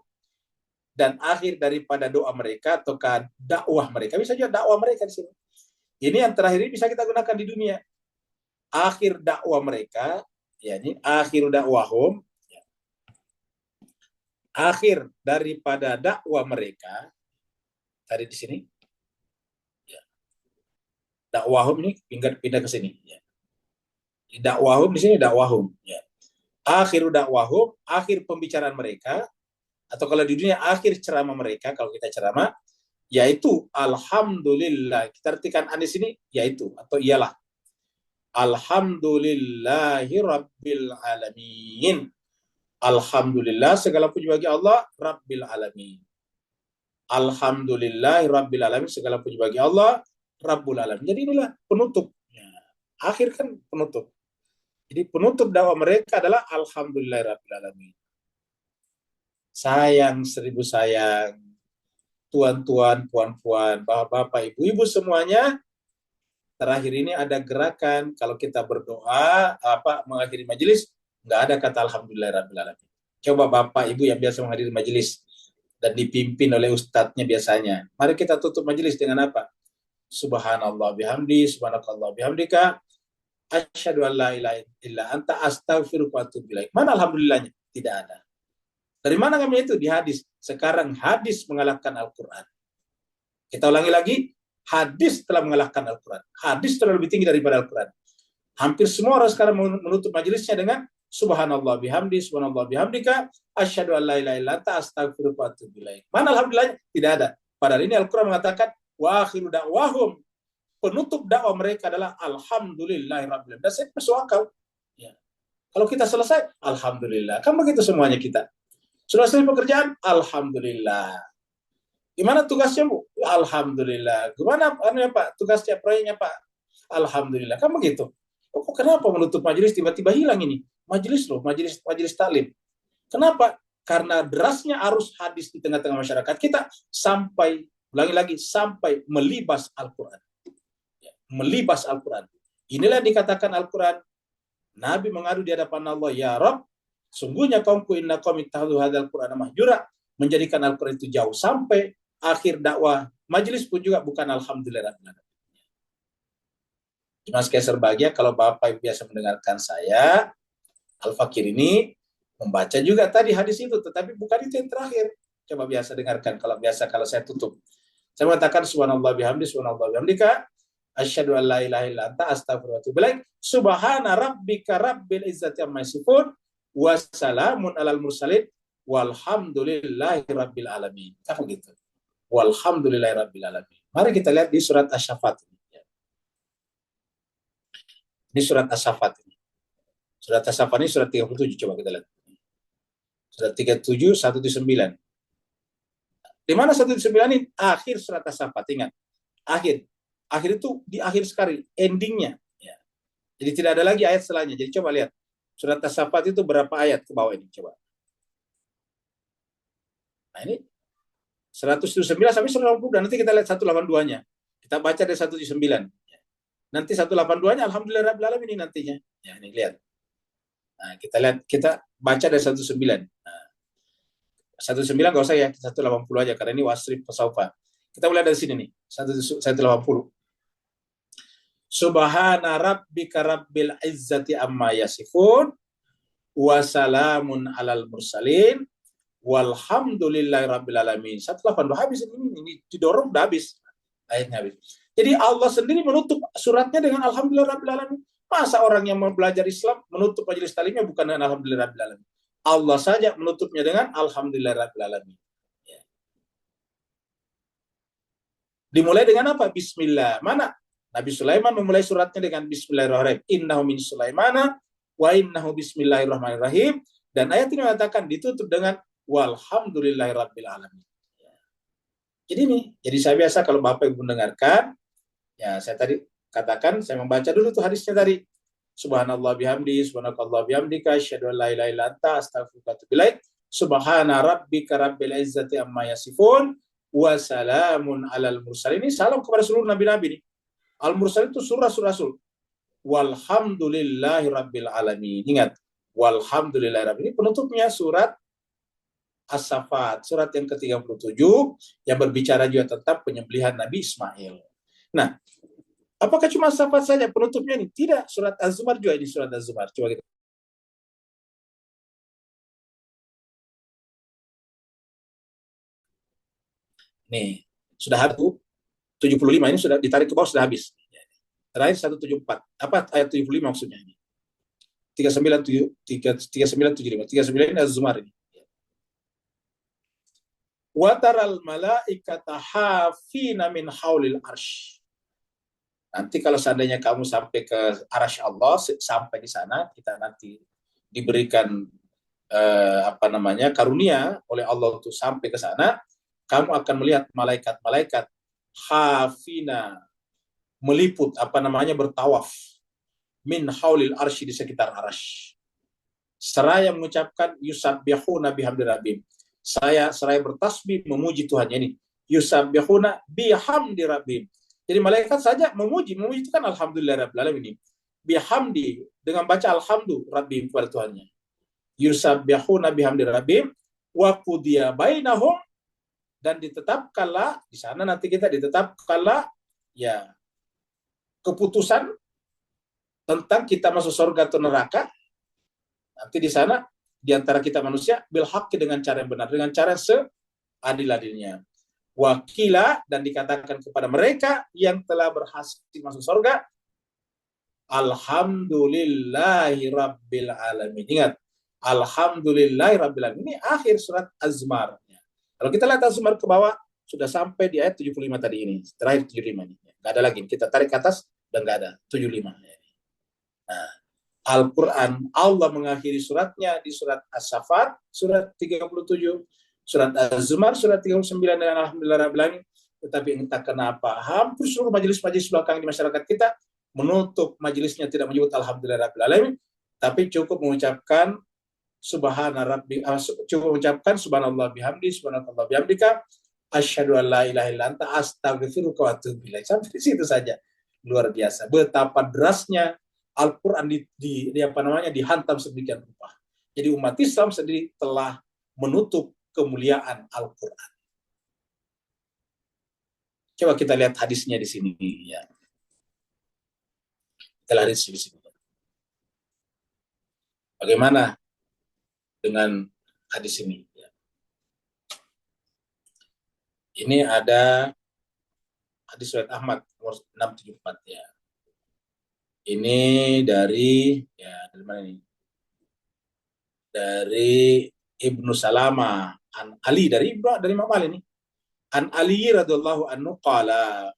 dan akhir daripada doa mereka atau dakwah mereka, bisa juga dakwah mereka di sini. Ini yang terakhir ini bisa kita gunakan di dunia. Akhir dakwah mereka, ya ini akhiru da'wahum, ya. Akhir daripada dakwah mereka tadi di sini. Dakwahum ini pindah ke sini. Ya. Dakwahum di sini dakwahum. Ya. Akhiru dakwahum, akhir pembicaraan mereka, atau kalau di dunia akhir ceramah mereka, kalau kita ceramah, yaitu alhamdulillah. Kita artikan di sini yaitu atau ialah alhamdulillahi rabbil alamin. Alhamdulillah segala puji bagi Allah rabbil alamin. Alhamdulillahi rabbil alamin, segala puji bagi Allah Rabbul Alamin. Jadi inilah penutup. Ya. Akhir kan penutup. Jadi penutup dakwah mereka adalah Alhamdulillah Rabbil Alamin. Sayang, seribu sayang, tuan-tuan, puan-puan, bapak-bapak, ibu-ibu semuanya, terakhir ini ada gerakan, kalau kita berdoa, mengakhiri majelis, nggak ada kata Alhamdulillah Rabbil Alamin. Coba bapak, ibu yang biasa menghadiri majelis, dan dipimpin oleh ustadznya biasanya. Mari kita tutup majelis dengan apa? Subhanallah bihamdi, subhanakallah bihamdika, asyhadu an la ilaha illa anta, astaghfiruka wa atubu ilaik. Mana alhamdulillahnya? Tidak ada. Dari mana kami itu? Di hadis. Sekarang hadis mengalahkan Al-Quran. Kita ulangi lagi, hadis telah mengalahkan Al-Quran. Hadis telah lebih tinggi daripada Al-Quran. Hampir semua orang sekarang menutup majelisnya dengan subhanallah bihamdi, subhanallah bihamdika, asyhadu an la ilaha illa anta, astaghfiruka wa atubu ilaik. Mana alhamdulillahnya? Tidak ada. Padahal ini Al-Quran mengatakan wa akhiru da'wahum, penutup dakwah mereka adalah alhamdulillahirabbil alamin. Dan saya masuk akal. Ya. Kalau kita selesai, alhamdulillah. Kan begitu semuanya kita. Sudah selesai pekerjaan, alhamdulillah. Gimana tugasnya, Bu? Alhamdulillah. Gimana Pak? Tugasnya, proyeknya, Pak? Alhamdulillah. Kan begitu. Kok kenapa menutup majelis tiba-tiba hilang ini? Majelis loh, majelis taklim. Kenapa? Karena derasnya arus hadis di tengah-tengah masyarakat kita sampai, ulangi lagi, sampai melibas Al-Quran. Ya, melibas Al-Quran. Inilah yang dikatakan Al-Quran. Nabi mengadu di hadapan Allah, ya Rabb, sungguhnya kaumku inna qaumi ittakhadhu hadzal Qur'ana mahjura, menjadikan Al-Quran itu jauh. Sampai akhir dakwah majelis pun juga bukan alhamdulillah. Cuma sekali serbahagia kalau Bapak Ibu biasa mendengarkan saya, Al-Fakir ini membaca juga tadi hadis itu, tetapi bukan itu yang terakhir. Coba biasa dengarkan, kalau saya tutup. Saya mengatakan subhanallah bihamdi, subhanallah bihamdika, asyhadu an la ilaha illa anta, astaghfiruka wa atubu ilaik. Subhana rabbika rabbil izzati amma yasifun, wa salamun alal mursalin, walhamdulillahi rabbil alamin. Apa gitu? Walhamdulillahi rabbil alamin. Mari kita lihat di surat Asy-Syaffat ini. Ini surat Asy-Syaffat ini. Surat Asy-Syaffat ini surat 37, coba kita lihat. Surat 37, 1-9. Di mana 1-9 ini? Akhir surat Asy-Syaffat, ingat. Akhir itu di akhir sekali, endingnya. Ya. Jadi tidak ada lagi ayat setelahnya. Jadi coba lihat. Surat Asy-Syaffat itu berapa ayat ke bawah ini? Coba. Nah ini 179 sampai 180, dan nanti kita lihat 182-nya. Kita baca dari 179. Nanti 182-nya alhamdulillah rabbil alamin ini nantinya. Ya, ini lihat. Nah, kita baca dari 19. Nah, 19 enggak usah ya, 180 aja karena ini wasrif fasaufa. Kita mulai dari sini nih, 180. Subhana rabbika rabbil izzati amma yasifun, wa salamun alal mursalin, walhamdulillahi rabbil alamin. 182 habis ini didorong udah habis. Ayatnya habis. Jadi Allah sendiri menutup suratnya dengan alhamdulillah rabbil alamin. Masa orang yang mau belajar Islam menutup majelis taklimnya bukan dengan alhamdulillah rabbil alamin? Allah saja menutupnya dengan alhamdulillah rabbil alamin. Ya. Dimulai dengan apa? Bismillah. Mana? Nabi Sulaiman memulai suratnya dengan bismillahirrahmanirrahim. Innahu min Sulaimana wa innahu bismillahirrahmanirrahim, dan ayat ini mengatakan ditutup dengan walhamdulillahirabbil alamin. Jadi saya biasa kalau Bapak Ibu mendengarkan, ya saya tadi katakan, saya membaca dulu tuh hadisnya tadi. Subhanallah bihamdi, subhanakallah bihamdika, asyhadu an la ilaha illa anta, astaghfiruka wa atubu ilaik. Subhana rabbika rabbil izzati amma yasifun, wa salamun alal mursalin. Ini salam kepada seluruh nabi-nabi nih. Al-Mursal itu surah-surah Rasul. Walhamdulillahi rabbil alamin. Ingat, walhamdulillahi rabbil. Ini penutupnya surat As-Saffat, surat yang ke-37 yang berbicara juga tentang penyembelihan Nabi Ismail. Nah, apakah cuma As-Saffat saja penutupnya ini? Tidak, surat Az-Zumar juga ini, surat Az-Zumar. Coba kita. Nih, sudah habis 75, ini sudah ditarik ke bawah, sudah habis. Terakhir 174. Apa ayat 75 maksudnya ini? 3975. 39 ini Az-Zumar ini. Wataral malaikata hafina min haulil arsh. Nanti kalau seandainya kamu sampai ke arasy Allah, sampai di sana kita nanti diberikan karunia oleh Allah untuk sampai ke sana, kamu akan melihat malaikat-malaikat hafina, meliput bertawaf min haulil arsy, di sekitar arasy. Seraya mengucapkan yusabbihuna bihamdi rabbihim. Saya seraya bertasbih memuji Tuhannya ini. Yusabbihuna bihamdi rabbihim. Jadi malaikat saja memuji itu kan alhamdulillah rabbil alamin. Bihamdi, dengan baca alhamdu rabbihim, kepada Tuhannya. Yusabbihuna bihamdi rabbihim wa qudiya bainahum, dan ditetapkanlah di sana, nanti kita ditetapkanlah ya keputusan tentang kita masuk surga atau neraka. Nanti di sana di antara kita manusia bil haqqi, dengan cara yang benar, dengan cara seadil-adilnya. Wakila, dan dikatakan kepada mereka yang telah berhasil masuk surga, alhamdulillahi rabbil alamin. Ingat, alhamdulillahi rabbil alamin. Ini akhir surat Az-Zumar. Kalau kita lihat Az-Zumar ke bawah, sudah sampai di ayat 75 tadi ini. Terakhir 75 ini. Nggak ada lagi. Kita tarik ke atas, dan nggak ada. 75. Nah, Al-Quran, Allah mengakhiri suratnya di surat As-Saffat, surat 37, surat Az-Zumar, surat 39, dan alhamdulillah rabbil alamin. Tetapi entah kenapa, hampir seluruh majelis-majelis belakang di masyarakat kita menutup majelisnya tidak menyebut alhamdulillah rabbil alamin, tapi cukup mengucapkan subhanallah bihamdi, subhanallah bihamdika, asyhadu an la ilaha illa anta, astaghfiruka wa atubu ilaik. Sampai di situ saja. Luar biasa. Betapa derasnya Al-Quran dihantam sedemikian rupa. Jadi umat Islam sendiri telah menutup kemuliaan Al-Quran. Coba kita lihat hadisnya di sini. Ya. Kita lihat hadis di sini. Bagaimana dengan hadis ini? Ya. Ini ada hadis riwayat Ahmad nomor 674 ya. Ini dari mana ini? Dari Ibnu Salama an Ali, dari Imam Ali ini. An Ali radhiyallahu anhu qala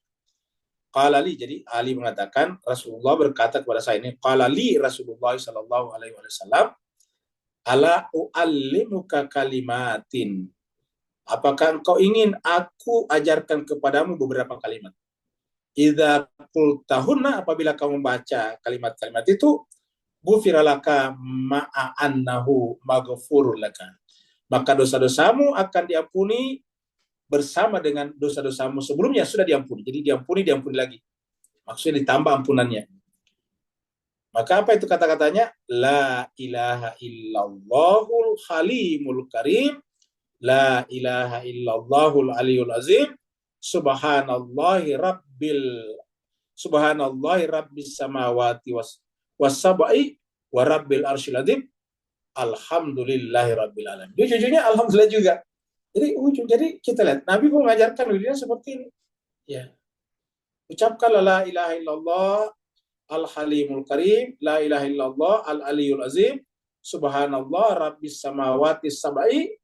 li, jadi Ali mengatakan Rasulullah berkata kepada saya ini, qala li Rasulullah sallallahu alaihi wasallam, ala uallimuka kalimatin. Apakah engkau ingin aku ajarkan kepadamu beberapa kalimat? Idza qultahunna, apabila kamu membaca kalimat-kalimat itu, ghufira laka ma'a annahu maghfurul laka, maka dosa-dosamu akan diampuni bersama dengan dosa-dosamu sebelumnya sudah diampuni. Jadi diampuni lagi. Maksudnya ditambah ampunannya. Maka apa itu kata-katanya? La ilaha illallahul halimul karim, la ilaha illallahul aliyul azim, subhanallahi rabbis samawati was-sab'i wa rabbil arsyil azim, alhamdulillahi rabbil alamin. Dia jujurnya alhamdulillah juga. Jadi kita lihat Nabi pun mengajarkan dirinya seperti ini. Ya. Ucapkanlah la ilaha illallah al-halimul karim, la ilaha illallah al-aliyul azim, subhanallah rabbis samawati sab'i,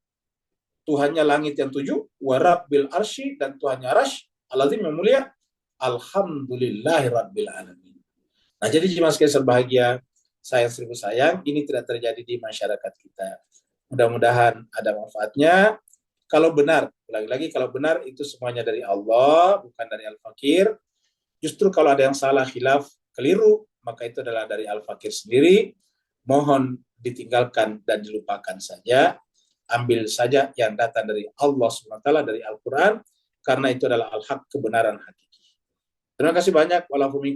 Tuhannya langit yang 7, wa rabbil arsy, dan Tuhannya arasy, al-azim yang mulia, alhamdulillahi rabbil alamin. Nah, jadi jemaah sekalian berbahagia, sayang seribu sayang, ini tidak terjadi di masyarakat kita. Mudah-mudahan ada manfaatnya. Kalau benar, lagi-lagi kalau benar itu semuanya dari Allah, bukan dari Al-Fakir. Justru kalau ada yang salah, khilaf, keliru, maka itu adalah dari Al-Fakir sendiri. Mohon ditinggalkan dan dilupakan saja. Ambil saja yang datang dari Allah SWT, dari Al-Quran, karena itu adalah al-haq, kebenaran hakiki. Terima kasih banyak. Walaupun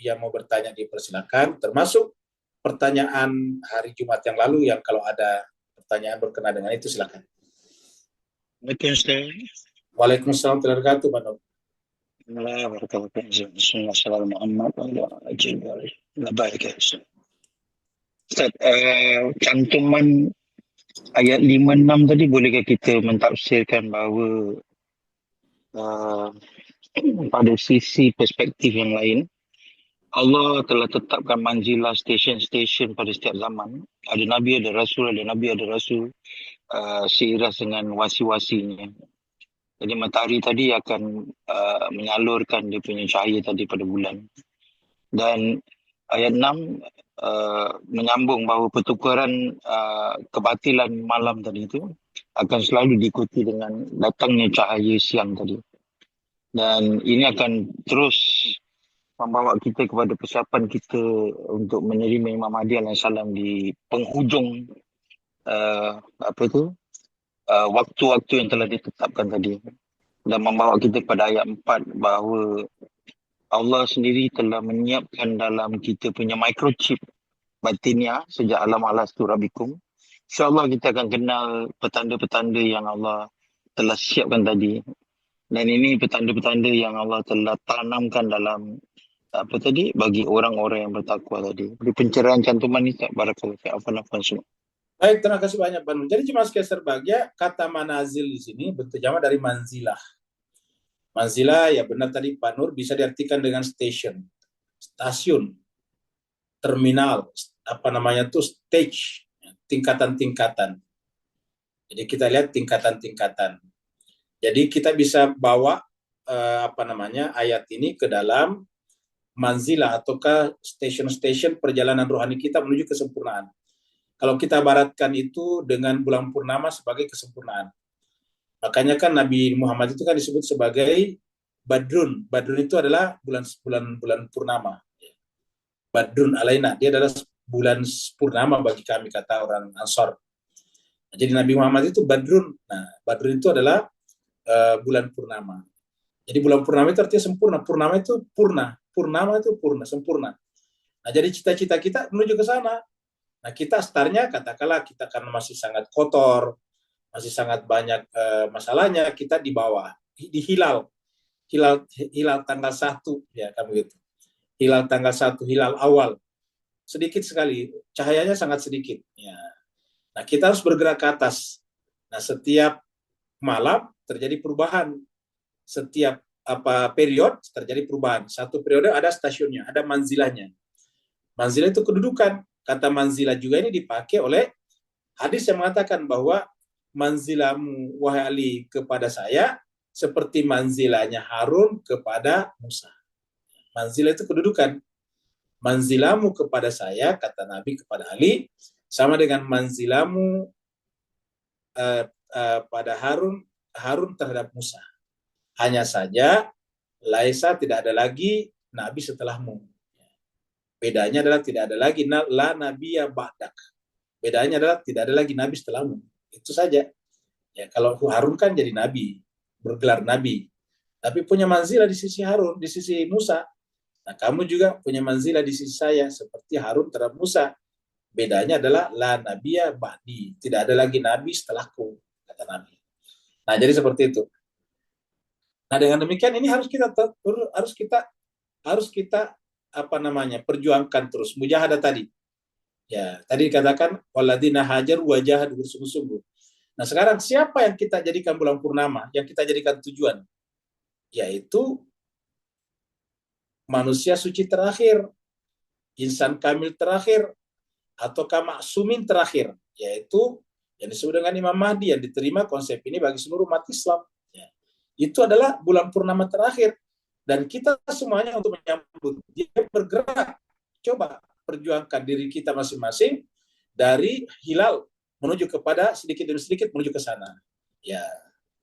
yang mau bertanya dipersilakan, termasuk pertanyaan hari Jumat yang lalu yang kalau ada pertanyaan berkenaan dengan itu silakan. Waalaikumsalam warahmatullahi wabarakatuh, Pak Nur. Ustaz, cantuman ayat 5-6 tadi, bolehkah kita mentafsirkan bahawa pada sisi perspektif yang lain, Allah telah tetapkan manzilah stesen-stesen pada setiap zaman. Ada Nabi, ada Rasul, ada Nabi, ada Rasul, seiras dengan wasi-wasinya. Jadi matahari tadi akan menyalurkan dia punya cahaya tadi pada bulan. Dan ayat 6 menyambung bahawa pertukaran kebatilan malam tadi itu akan selalu diikuti dengan datangnya cahaya siang tadi. Dan ini akan terus membawa kita kepada persiapan kita untuk menerima Imam Mahdi alaihissalam di penghujung waktu-waktu yang telah ditetapkan tadi, dan membawa kita kepada ayat 4 bahawa Allah sendiri telah menyiapkan dalam kita punya microchip batiniah sejak alam alastu rabbikum. InsyaAllah kita akan kenal petanda-petanda yang Allah telah siapkan tadi. Dan ini petanda-petanda yang Allah telah tanamkan dalam bagi orang-orang yang bertakwa tadi. Di pencerahan cantuman ini, barakallahu fiik, afwan semua. Baik, terima kasih banyak, Pak Nur. Jadi cuma sekian serbagia, kata manazil di sini bentuk jamak dari manzilah. Manzilah, ya benar tadi Pak Nur, bisa diartikan dengan stasiun, terminal, stage, tingkatan-tingkatan. Jadi kita lihat tingkatan-tingkatan. Jadi kita bisa bawa ayat ini ke dalam manzilah ataukah stasiun-stasiun perjalanan rohani kita menuju kesempurnaan. Kalau kita baratkan itu dengan bulan purnama sebagai kesempurnaan. Makanya kan Nabi Muhammad itu kan disebut sebagai Badrun. Badrun itu adalah bulan purnama. Badrun alaina, dia adalah bulan purnama bagi kami, kata orang Ansor. Jadi Nabi Muhammad itu Badrun. Nah, Badrun itu adalah bulan purnama. Jadi bulan purnama itu artinya sempurna. Purnama itu purna. Purnama itu purna, sempurna. Nah, jadi cita-cita kita menuju ke sana. Nah, kita startnya katakanlah kita karena masih sangat kotor, masih sangat banyak masalahnya, kita di bawah, di hilal tanggal 1, ya kamu gitu. Hilal tanggal 1, hilal awal. Sedikit sekali, cahayanya sangat sedikit. Ya. Nah, kita harus bergerak ke atas. Nah, setiap malam terjadi perubahan. Setiap period terjadi perubahan. Satu periode ada stasiunnya, ada manzilahnya. Manzilah itu kedudukan. Kata manzilah juga ini dipakai oleh hadis yang mengatakan bahwa manzilamu wahai Ali kepada saya seperti manzilahnya Harun kepada Musa. Manzilah itu kedudukan. Manzilamu kepada saya, kata Nabi kepada Ali, sama dengan manzilamu pada Harun terhadap Musa. Hanya saja laisa, tidak ada lagi nabi setelahmu. Bedanya adalah tidak ada lagi la nabiyya ba'dak. Bedanya adalah tidak ada lagi nabi setelahmu. Itu saja. Ya, kalau Harun kan jadi nabi, bergelar nabi. Tapi punya manzilah di sisi Harun, di sisi Musa. Nah, kamu juga punya manzilah di sisi saya seperti Harun terhadap Musa. Bedanya adalah la nabiyya ba'di. Tidak ada lagi nabi setelahku, kata Nabi. Nah, jadi seperti itu. Nah, dengan demikian ini harus kita perjuangkan terus, mujahadah tadi. Ya, tadi dikatakan walladzina hajar wajahadu bersungguh-sungguh. Nah, sekarang siapa yang kita jadikan bulan purnama, yang kita jadikan tujuan? Yaitu manusia suci terakhir, insan kamil terakhir, ataukah maksumin terakhir, yaitu yang disebut dengan Imam Mahdi, yang diterima konsep ini bagi seluruh umat Islam. Itu adalah bulan purnama terakhir. Dan kita semuanya untuk menyambut, dia bergerak. Coba, perjuangkan diri kita masing-masing dari hilal menuju kepada sedikit demi sedikit menuju ke sana. Ya,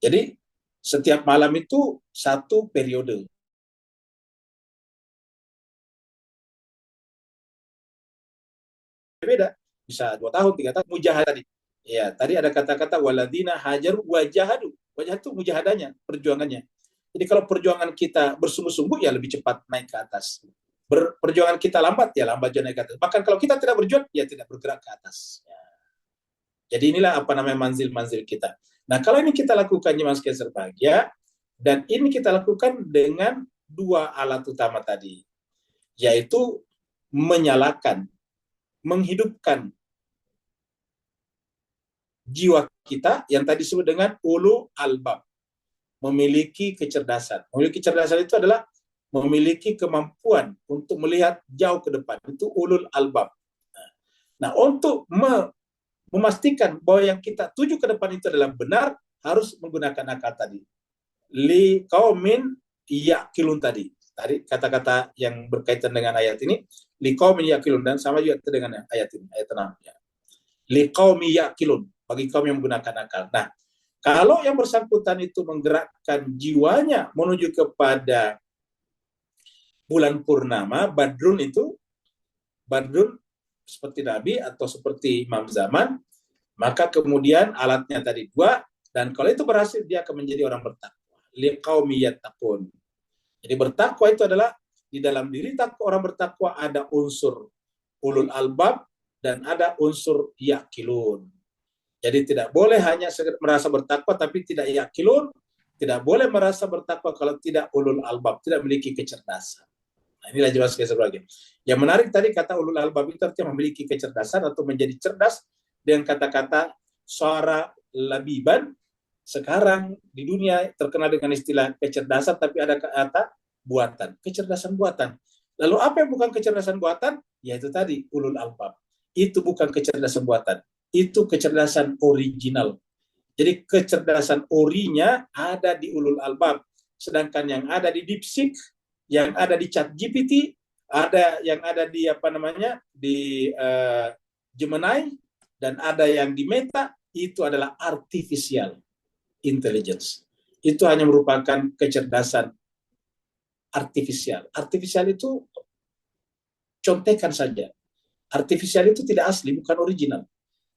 jadi setiap malam itu satu periode. Beda, bisa 2 tahun, 3 tahun. Mujahadah tadi. Ya, tadi ada kata-kata waladina hajaru wajahadu. Wajah itu mujahadanya, perjuangannya. Jadi kalau perjuangan kita bersungguh-sungguh ya lebih cepat naik ke atas. Perjuangan kita lambat ya lambat naik ke atas. Bahkan kalau kita tidak berjuang ya tidak bergerak ke atas. Ya. Jadi inilah apa namanya manzil-manzil kita. Nah, kalau ini kita lakukan jemaah sekalian berbahagia, dan ini kita lakukan dengan 2 alat utama tadi, yaitu menyalakan, menghidupkan jiwa kita yang tadi disebut dengan ulul albab, memiliki kecerdasan. Memiliki kecerdasan itu adalah memiliki kemampuan untuk melihat jauh ke depan. Itu ulul albab. Nah, untuk memastikan bahwa yang kita tuju ke depan itu adalah benar, harus menggunakan akal tadi. Li qaumin yaqilun tadi. Tadi kata-kata yang berkaitan dengan ayat ini, li qaumin yaqilun, dan sama juga dengan ayat ini, ayat 6 ya. Li qaumi yaqilun, bagi kaum yang menggunakan akal. Nah, kalau yang bersangkutan itu menggerakkan jiwanya menuju kepada bulan purnama, Badrun itu, Badrun seperti Nabi atau seperti Imam Zaman, maka kemudian alatnya tadi 2, dan kalau itu berhasil dia akan menjadi orang bertakwa. Liqaumi yattaqun. Jadi bertakwa itu adalah di dalam diri orang bertakwa ada unsur ulul albab dan ada unsur yaqilun. Jadi tidak boleh hanya merasa bertakwa tapi tidak yaqilun, tidak boleh merasa bertakwa kalau tidak ulul albab, tidak memiliki kecerdasan. Nah, inilah jelas sebagai. Yang menarik tadi kata ulul albab itu artinya memiliki kecerdasan atau menjadi cerdas dengan kata-kata suara labiban. Sekarang di dunia terkenal dengan istilah kecerdasan, tapi ada kata buatan, kecerdasan buatan. Lalu apa yang bukan kecerdasan buatan? Yaitu tadi ulul albab. Itu bukan kecerdasan buatan, itu kecerdasan original. Jadi kecerdasan orinya ada di ulul albab, sedangkan yang ada di DeepSeek, yang ada di ChatGPT, ada yang ada di di Gemini, dan ada yang di Meta, itu adalah artificial intelligence. Itu hanya merupakan kecerdasan artifisial. Artifisial itu contekan saja. Artifisial itu tidak asli, bukan original.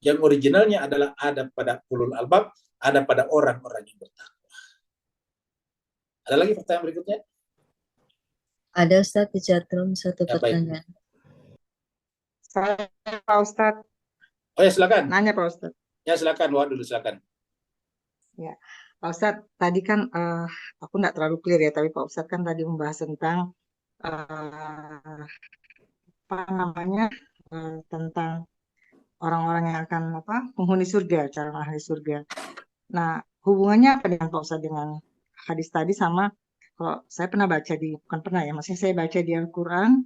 Yang originalnya adalah ada pada ulul albab, ada pada orang-orang yang bertakwa. Ada lagi pertanyaan berikutnya? Ada Ustaz di chatroom satu Ya, pertanyaan. Saya Pak Ustadz. Oh ya, silakan. Nanya Pak Ustadz. Ya, silakan. Wah, dulu silakan. Ya, Pak Ustadz, tadi kan aku nggak terlalu clear ya, tapi Pak Ustadz kan tadi membahas tentang tentang orang-orang yang akan penghuni surga, calon ahli surga. Nah, hubungannya apa dengan Pak Ustadz dengan hadis tadi sama kalau saya pernah baca bukan pernah ya, maksudnya saya baca di Al-Quran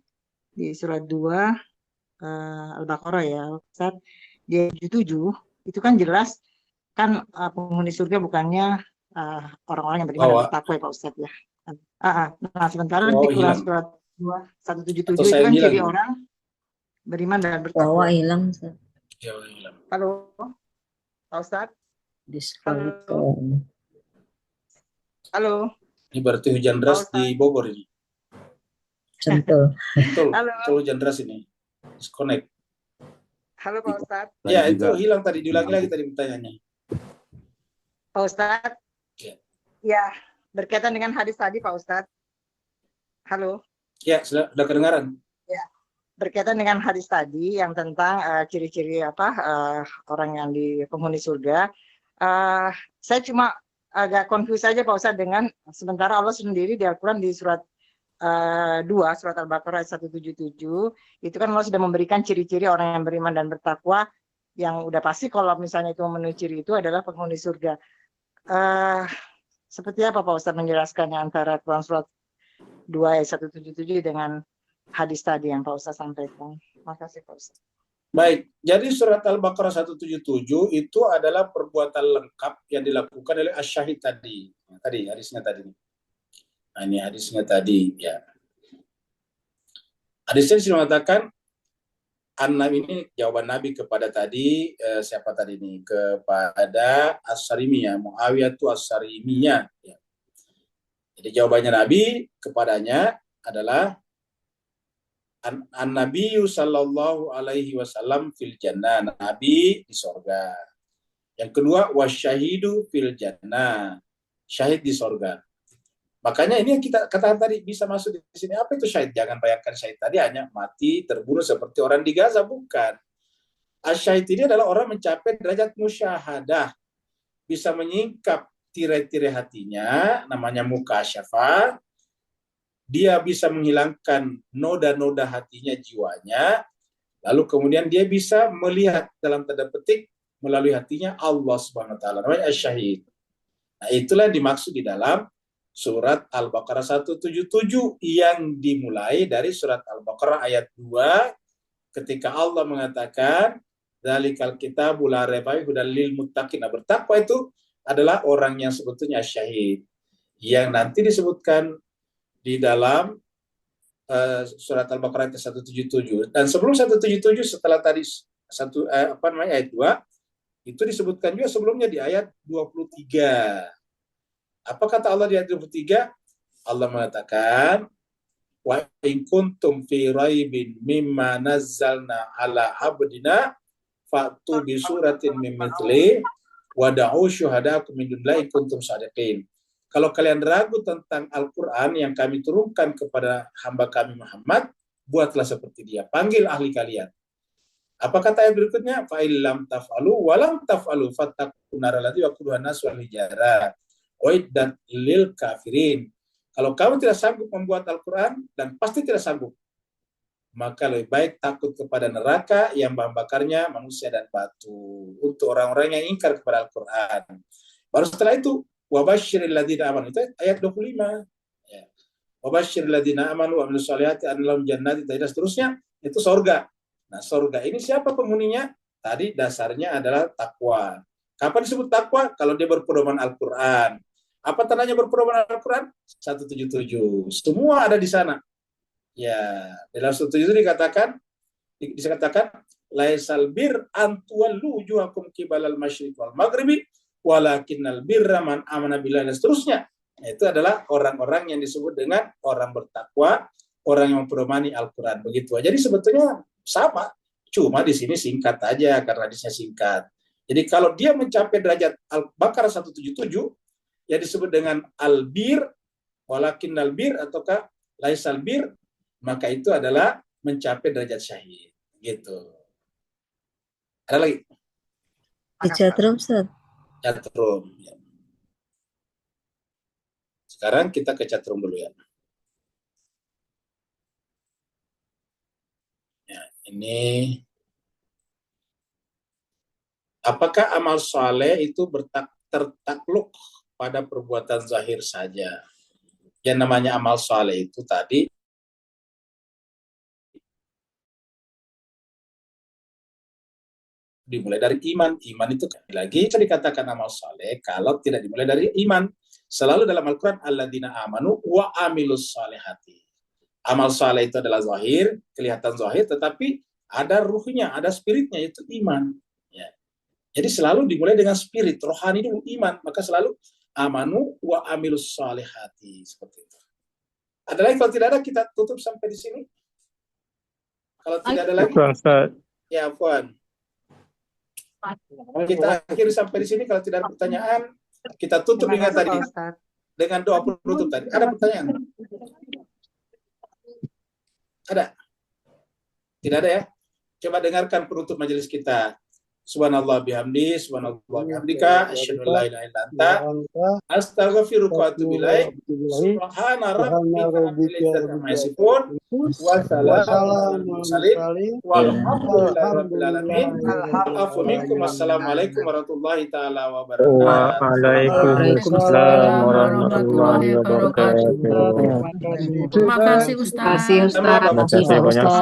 di surat 2 Al-Baqarah ya, Ustadz, di 77 itu kan jelas kan penghuni surga bukannya orang-orang yang beriman dan bertakwa ya Pak Ustadz ya. Nah, sementara di Quran surat 2 177 itu kan ciri orang beriman dan bertakwa. Hilang Ustaz. Ya, hilang. Halo, Pak Ustadz. Diskualifikasi. Halo. Ini berarti hujan deras di Bogor ini. Contoh. Betul, Halo. betul hujan deras ini. Disconnect. Halo Pak Ustadz. Ya, itu hilang tadi, diulangi lagi tadi pertanyaannya. Pak Ustadz. Ya, berkaitan dengan hadis tadi Pak Ustadz. Halo. Ya, sudah kedengaran. Ya, berkaitan dengan hadis tadi yang tentang ciri-ciri orang yang di penghuni surga. Saya cuma agak confuse saja Pak Ustadz dengan sementara Allah sendiri di Al-Quran di surat 2, surat Al-Baqarah 177, itu kan Allah sudah memberikan ciri-ciri orang yang beriman dan bertakwa yang udah pasti kalau misalnya itu memenuhi ciri itu adalah penghuni surga. Seperti apa Pak Ustadz menjelaskannya antara Quran surat 2 ayat 177 dengan hadis tadi yang Pak Ustadz sampaikan? Terima kasih Pak Ustadz. Baik, jadi surat Al-Baqarah 177 itu adalah perbuatan lengkap yang dilakukan oleh asyahid tadi. Tadi hadisnya tadi. Nah, ini hadisnya tadi ya. Hadisnya mengatakan ini jawaban Nabi kepada tadi siapa tadi ini, kepada As-Sarimiyah, Muawiyah itu As-Sarimiyah. Ya. Jadi jawabannya Nabi kepadanya adalah An-Nabiyyu sallallahu alaihi wasallam fil jannah, Nabi di sorga. Yang kedua, wasyahidu fil jannah, syahid di sorga. Makanya ini yang kita katakan tadi bisa masuk di sini. Apa itu syahid? Jangan bayangkan syahid tadi hanya mati terbunuh seperti orang di Gaza, bukan. Asyahid ini adalah orang mencapai derajat musyahadah, bisa menyingkap tirai-tirai hatinya, namanya mukasyafah. Dia bisa menghilangkan noda-noda hatinya, jiwanya, lalu kemudian dia bisa melihat dalam tanda petik melalui hatinya Allah Subhanahu wa taala, namanya asyahid. Nah, itulah yang dimaksud di dalam surat Al-Baqarah 177 yang dimulai dari surat Al-Baqarah ayat 2 ketika Allah mengatakan dzalikal kitabu la raiba fihi hudal lil muttaqin. Bertakwa itu adalah orang yang sebetulnya syahid, yang nanti disebutkan di dalam surat Al-Baqarah ayat 177. Dan sebelum 177, setelah tadi ayat 2, itu disebutkan juga sebelumnya di ayat 23. Apa kata Allah di ayat 23? Allah mengatakan, wa in kuntum fi raibin mimma nazzalna ala abdina fa'tu bi suratin min mithli wa da'u syuhadakum min dunillahi in kuntum shadiqin. Kalau kalian ragu tentang Al-Quran yang kami turunkan kepada hamba kami Muhammad, buatlah seperti dia. Panggil ahli kalian. Apa kata ayat berikutnya? Fa'illam taf'alu walam taf'alu fattaqun nar allati waquduha an-nas wal hijarah uiddat lil kafirin. Kalau kamu tidak sanggup membuat Al-Quran, dan pasti tidak sanggup, maka lebih baik takut kepada neraka yang bahan bakarnya manusia dan batu, untuk orang-orang yang ingkar kepada Al-Quran. Baru setelah itu, wabashiril ladzina amanu, itu ayat 25. Ya. Wabashiril ladzina amanu wa amilus sholihati anna lahum jannatin tajri seterusnya, itu surga. Nah, surga ini siapa penghuninya? Tadi dasarnya adalah takwa. Kapan disebut takwa? Kalau dia berpedoman Al-Quran. Apa tandanya berpedoman Al-Quran? 177. Semua ada di sana. Ya, dalam 177 dikatakan laisal bir antuallu wujuhakum qibalal masyriq wal maghribi walakinnal birra man amana billahi dan seterusnya. Itu adalah orang-orang yang disebut dengan orang bertakwa, orang yang memperdomani Al-Quran. Begitu. Jadi sebetulnya sama, cuma di sini singkat aja karena hadisnya singkat. Jadi kalau dia mencapai derajat Al-Baqarah 177 yang disebut dengan al-bir, walakinnal bir ataukah laisal bir, maka itu adalah mencapai derajat syahid. Gitu. Ada lagi? Di chatroom, Ustaz. Chatroom. Ya. Sekarang kita ke chatroom dulu ya. Ya, ini apakah amal soleh itu tertakluk pada perbuatan zahir saja? Yang namanya amal soleh itu tadi dimulai dari iman. Iman itu lagi dikatakan amal soleh kalau tidak dimulai dari iman. Selalu dalam Al-Quran, alladzina amanu wa amilus solehati. Amal soleh itu adalah zahir, kelihatan zahir, tetapi ada ruhnya, ada spiritnya, yaitu iman. Ya. Jadi selalu dimulai dengan spirit, rohani dulu iman. Maka selalu amanu wa amilus solehati. Seperti itu. Ada lagi? Kalau tidak ada, kita tutup sampai di sini. Kalau tidak ada lagi, ya Puan. Kita akhiri sampai di sini. Kalau tidak ada pertanyaan, kita tutup dengan tadi dengan doa penutup tadi. Ada pertanyaan? Ada? Tidak ada ya? Coba dengarkan penutup majelis kita. Subhanallah bihamdi, subhanallah bihamdika, asyhadu an la ilaha illa anta, astaghfiruka wa atubu ilaik. Subhana rabbika rabbil izzati amma yasifun, wa salamun mursalin, walhamdulillahi rabbil alamin. Afu minkum, assalamualaikum warahmatullahi taala wabarakatuh. Waalaikumsalam warahmatullahi wabarakatuh. Terima kasih Ustaz. Terima kasih Ustaz.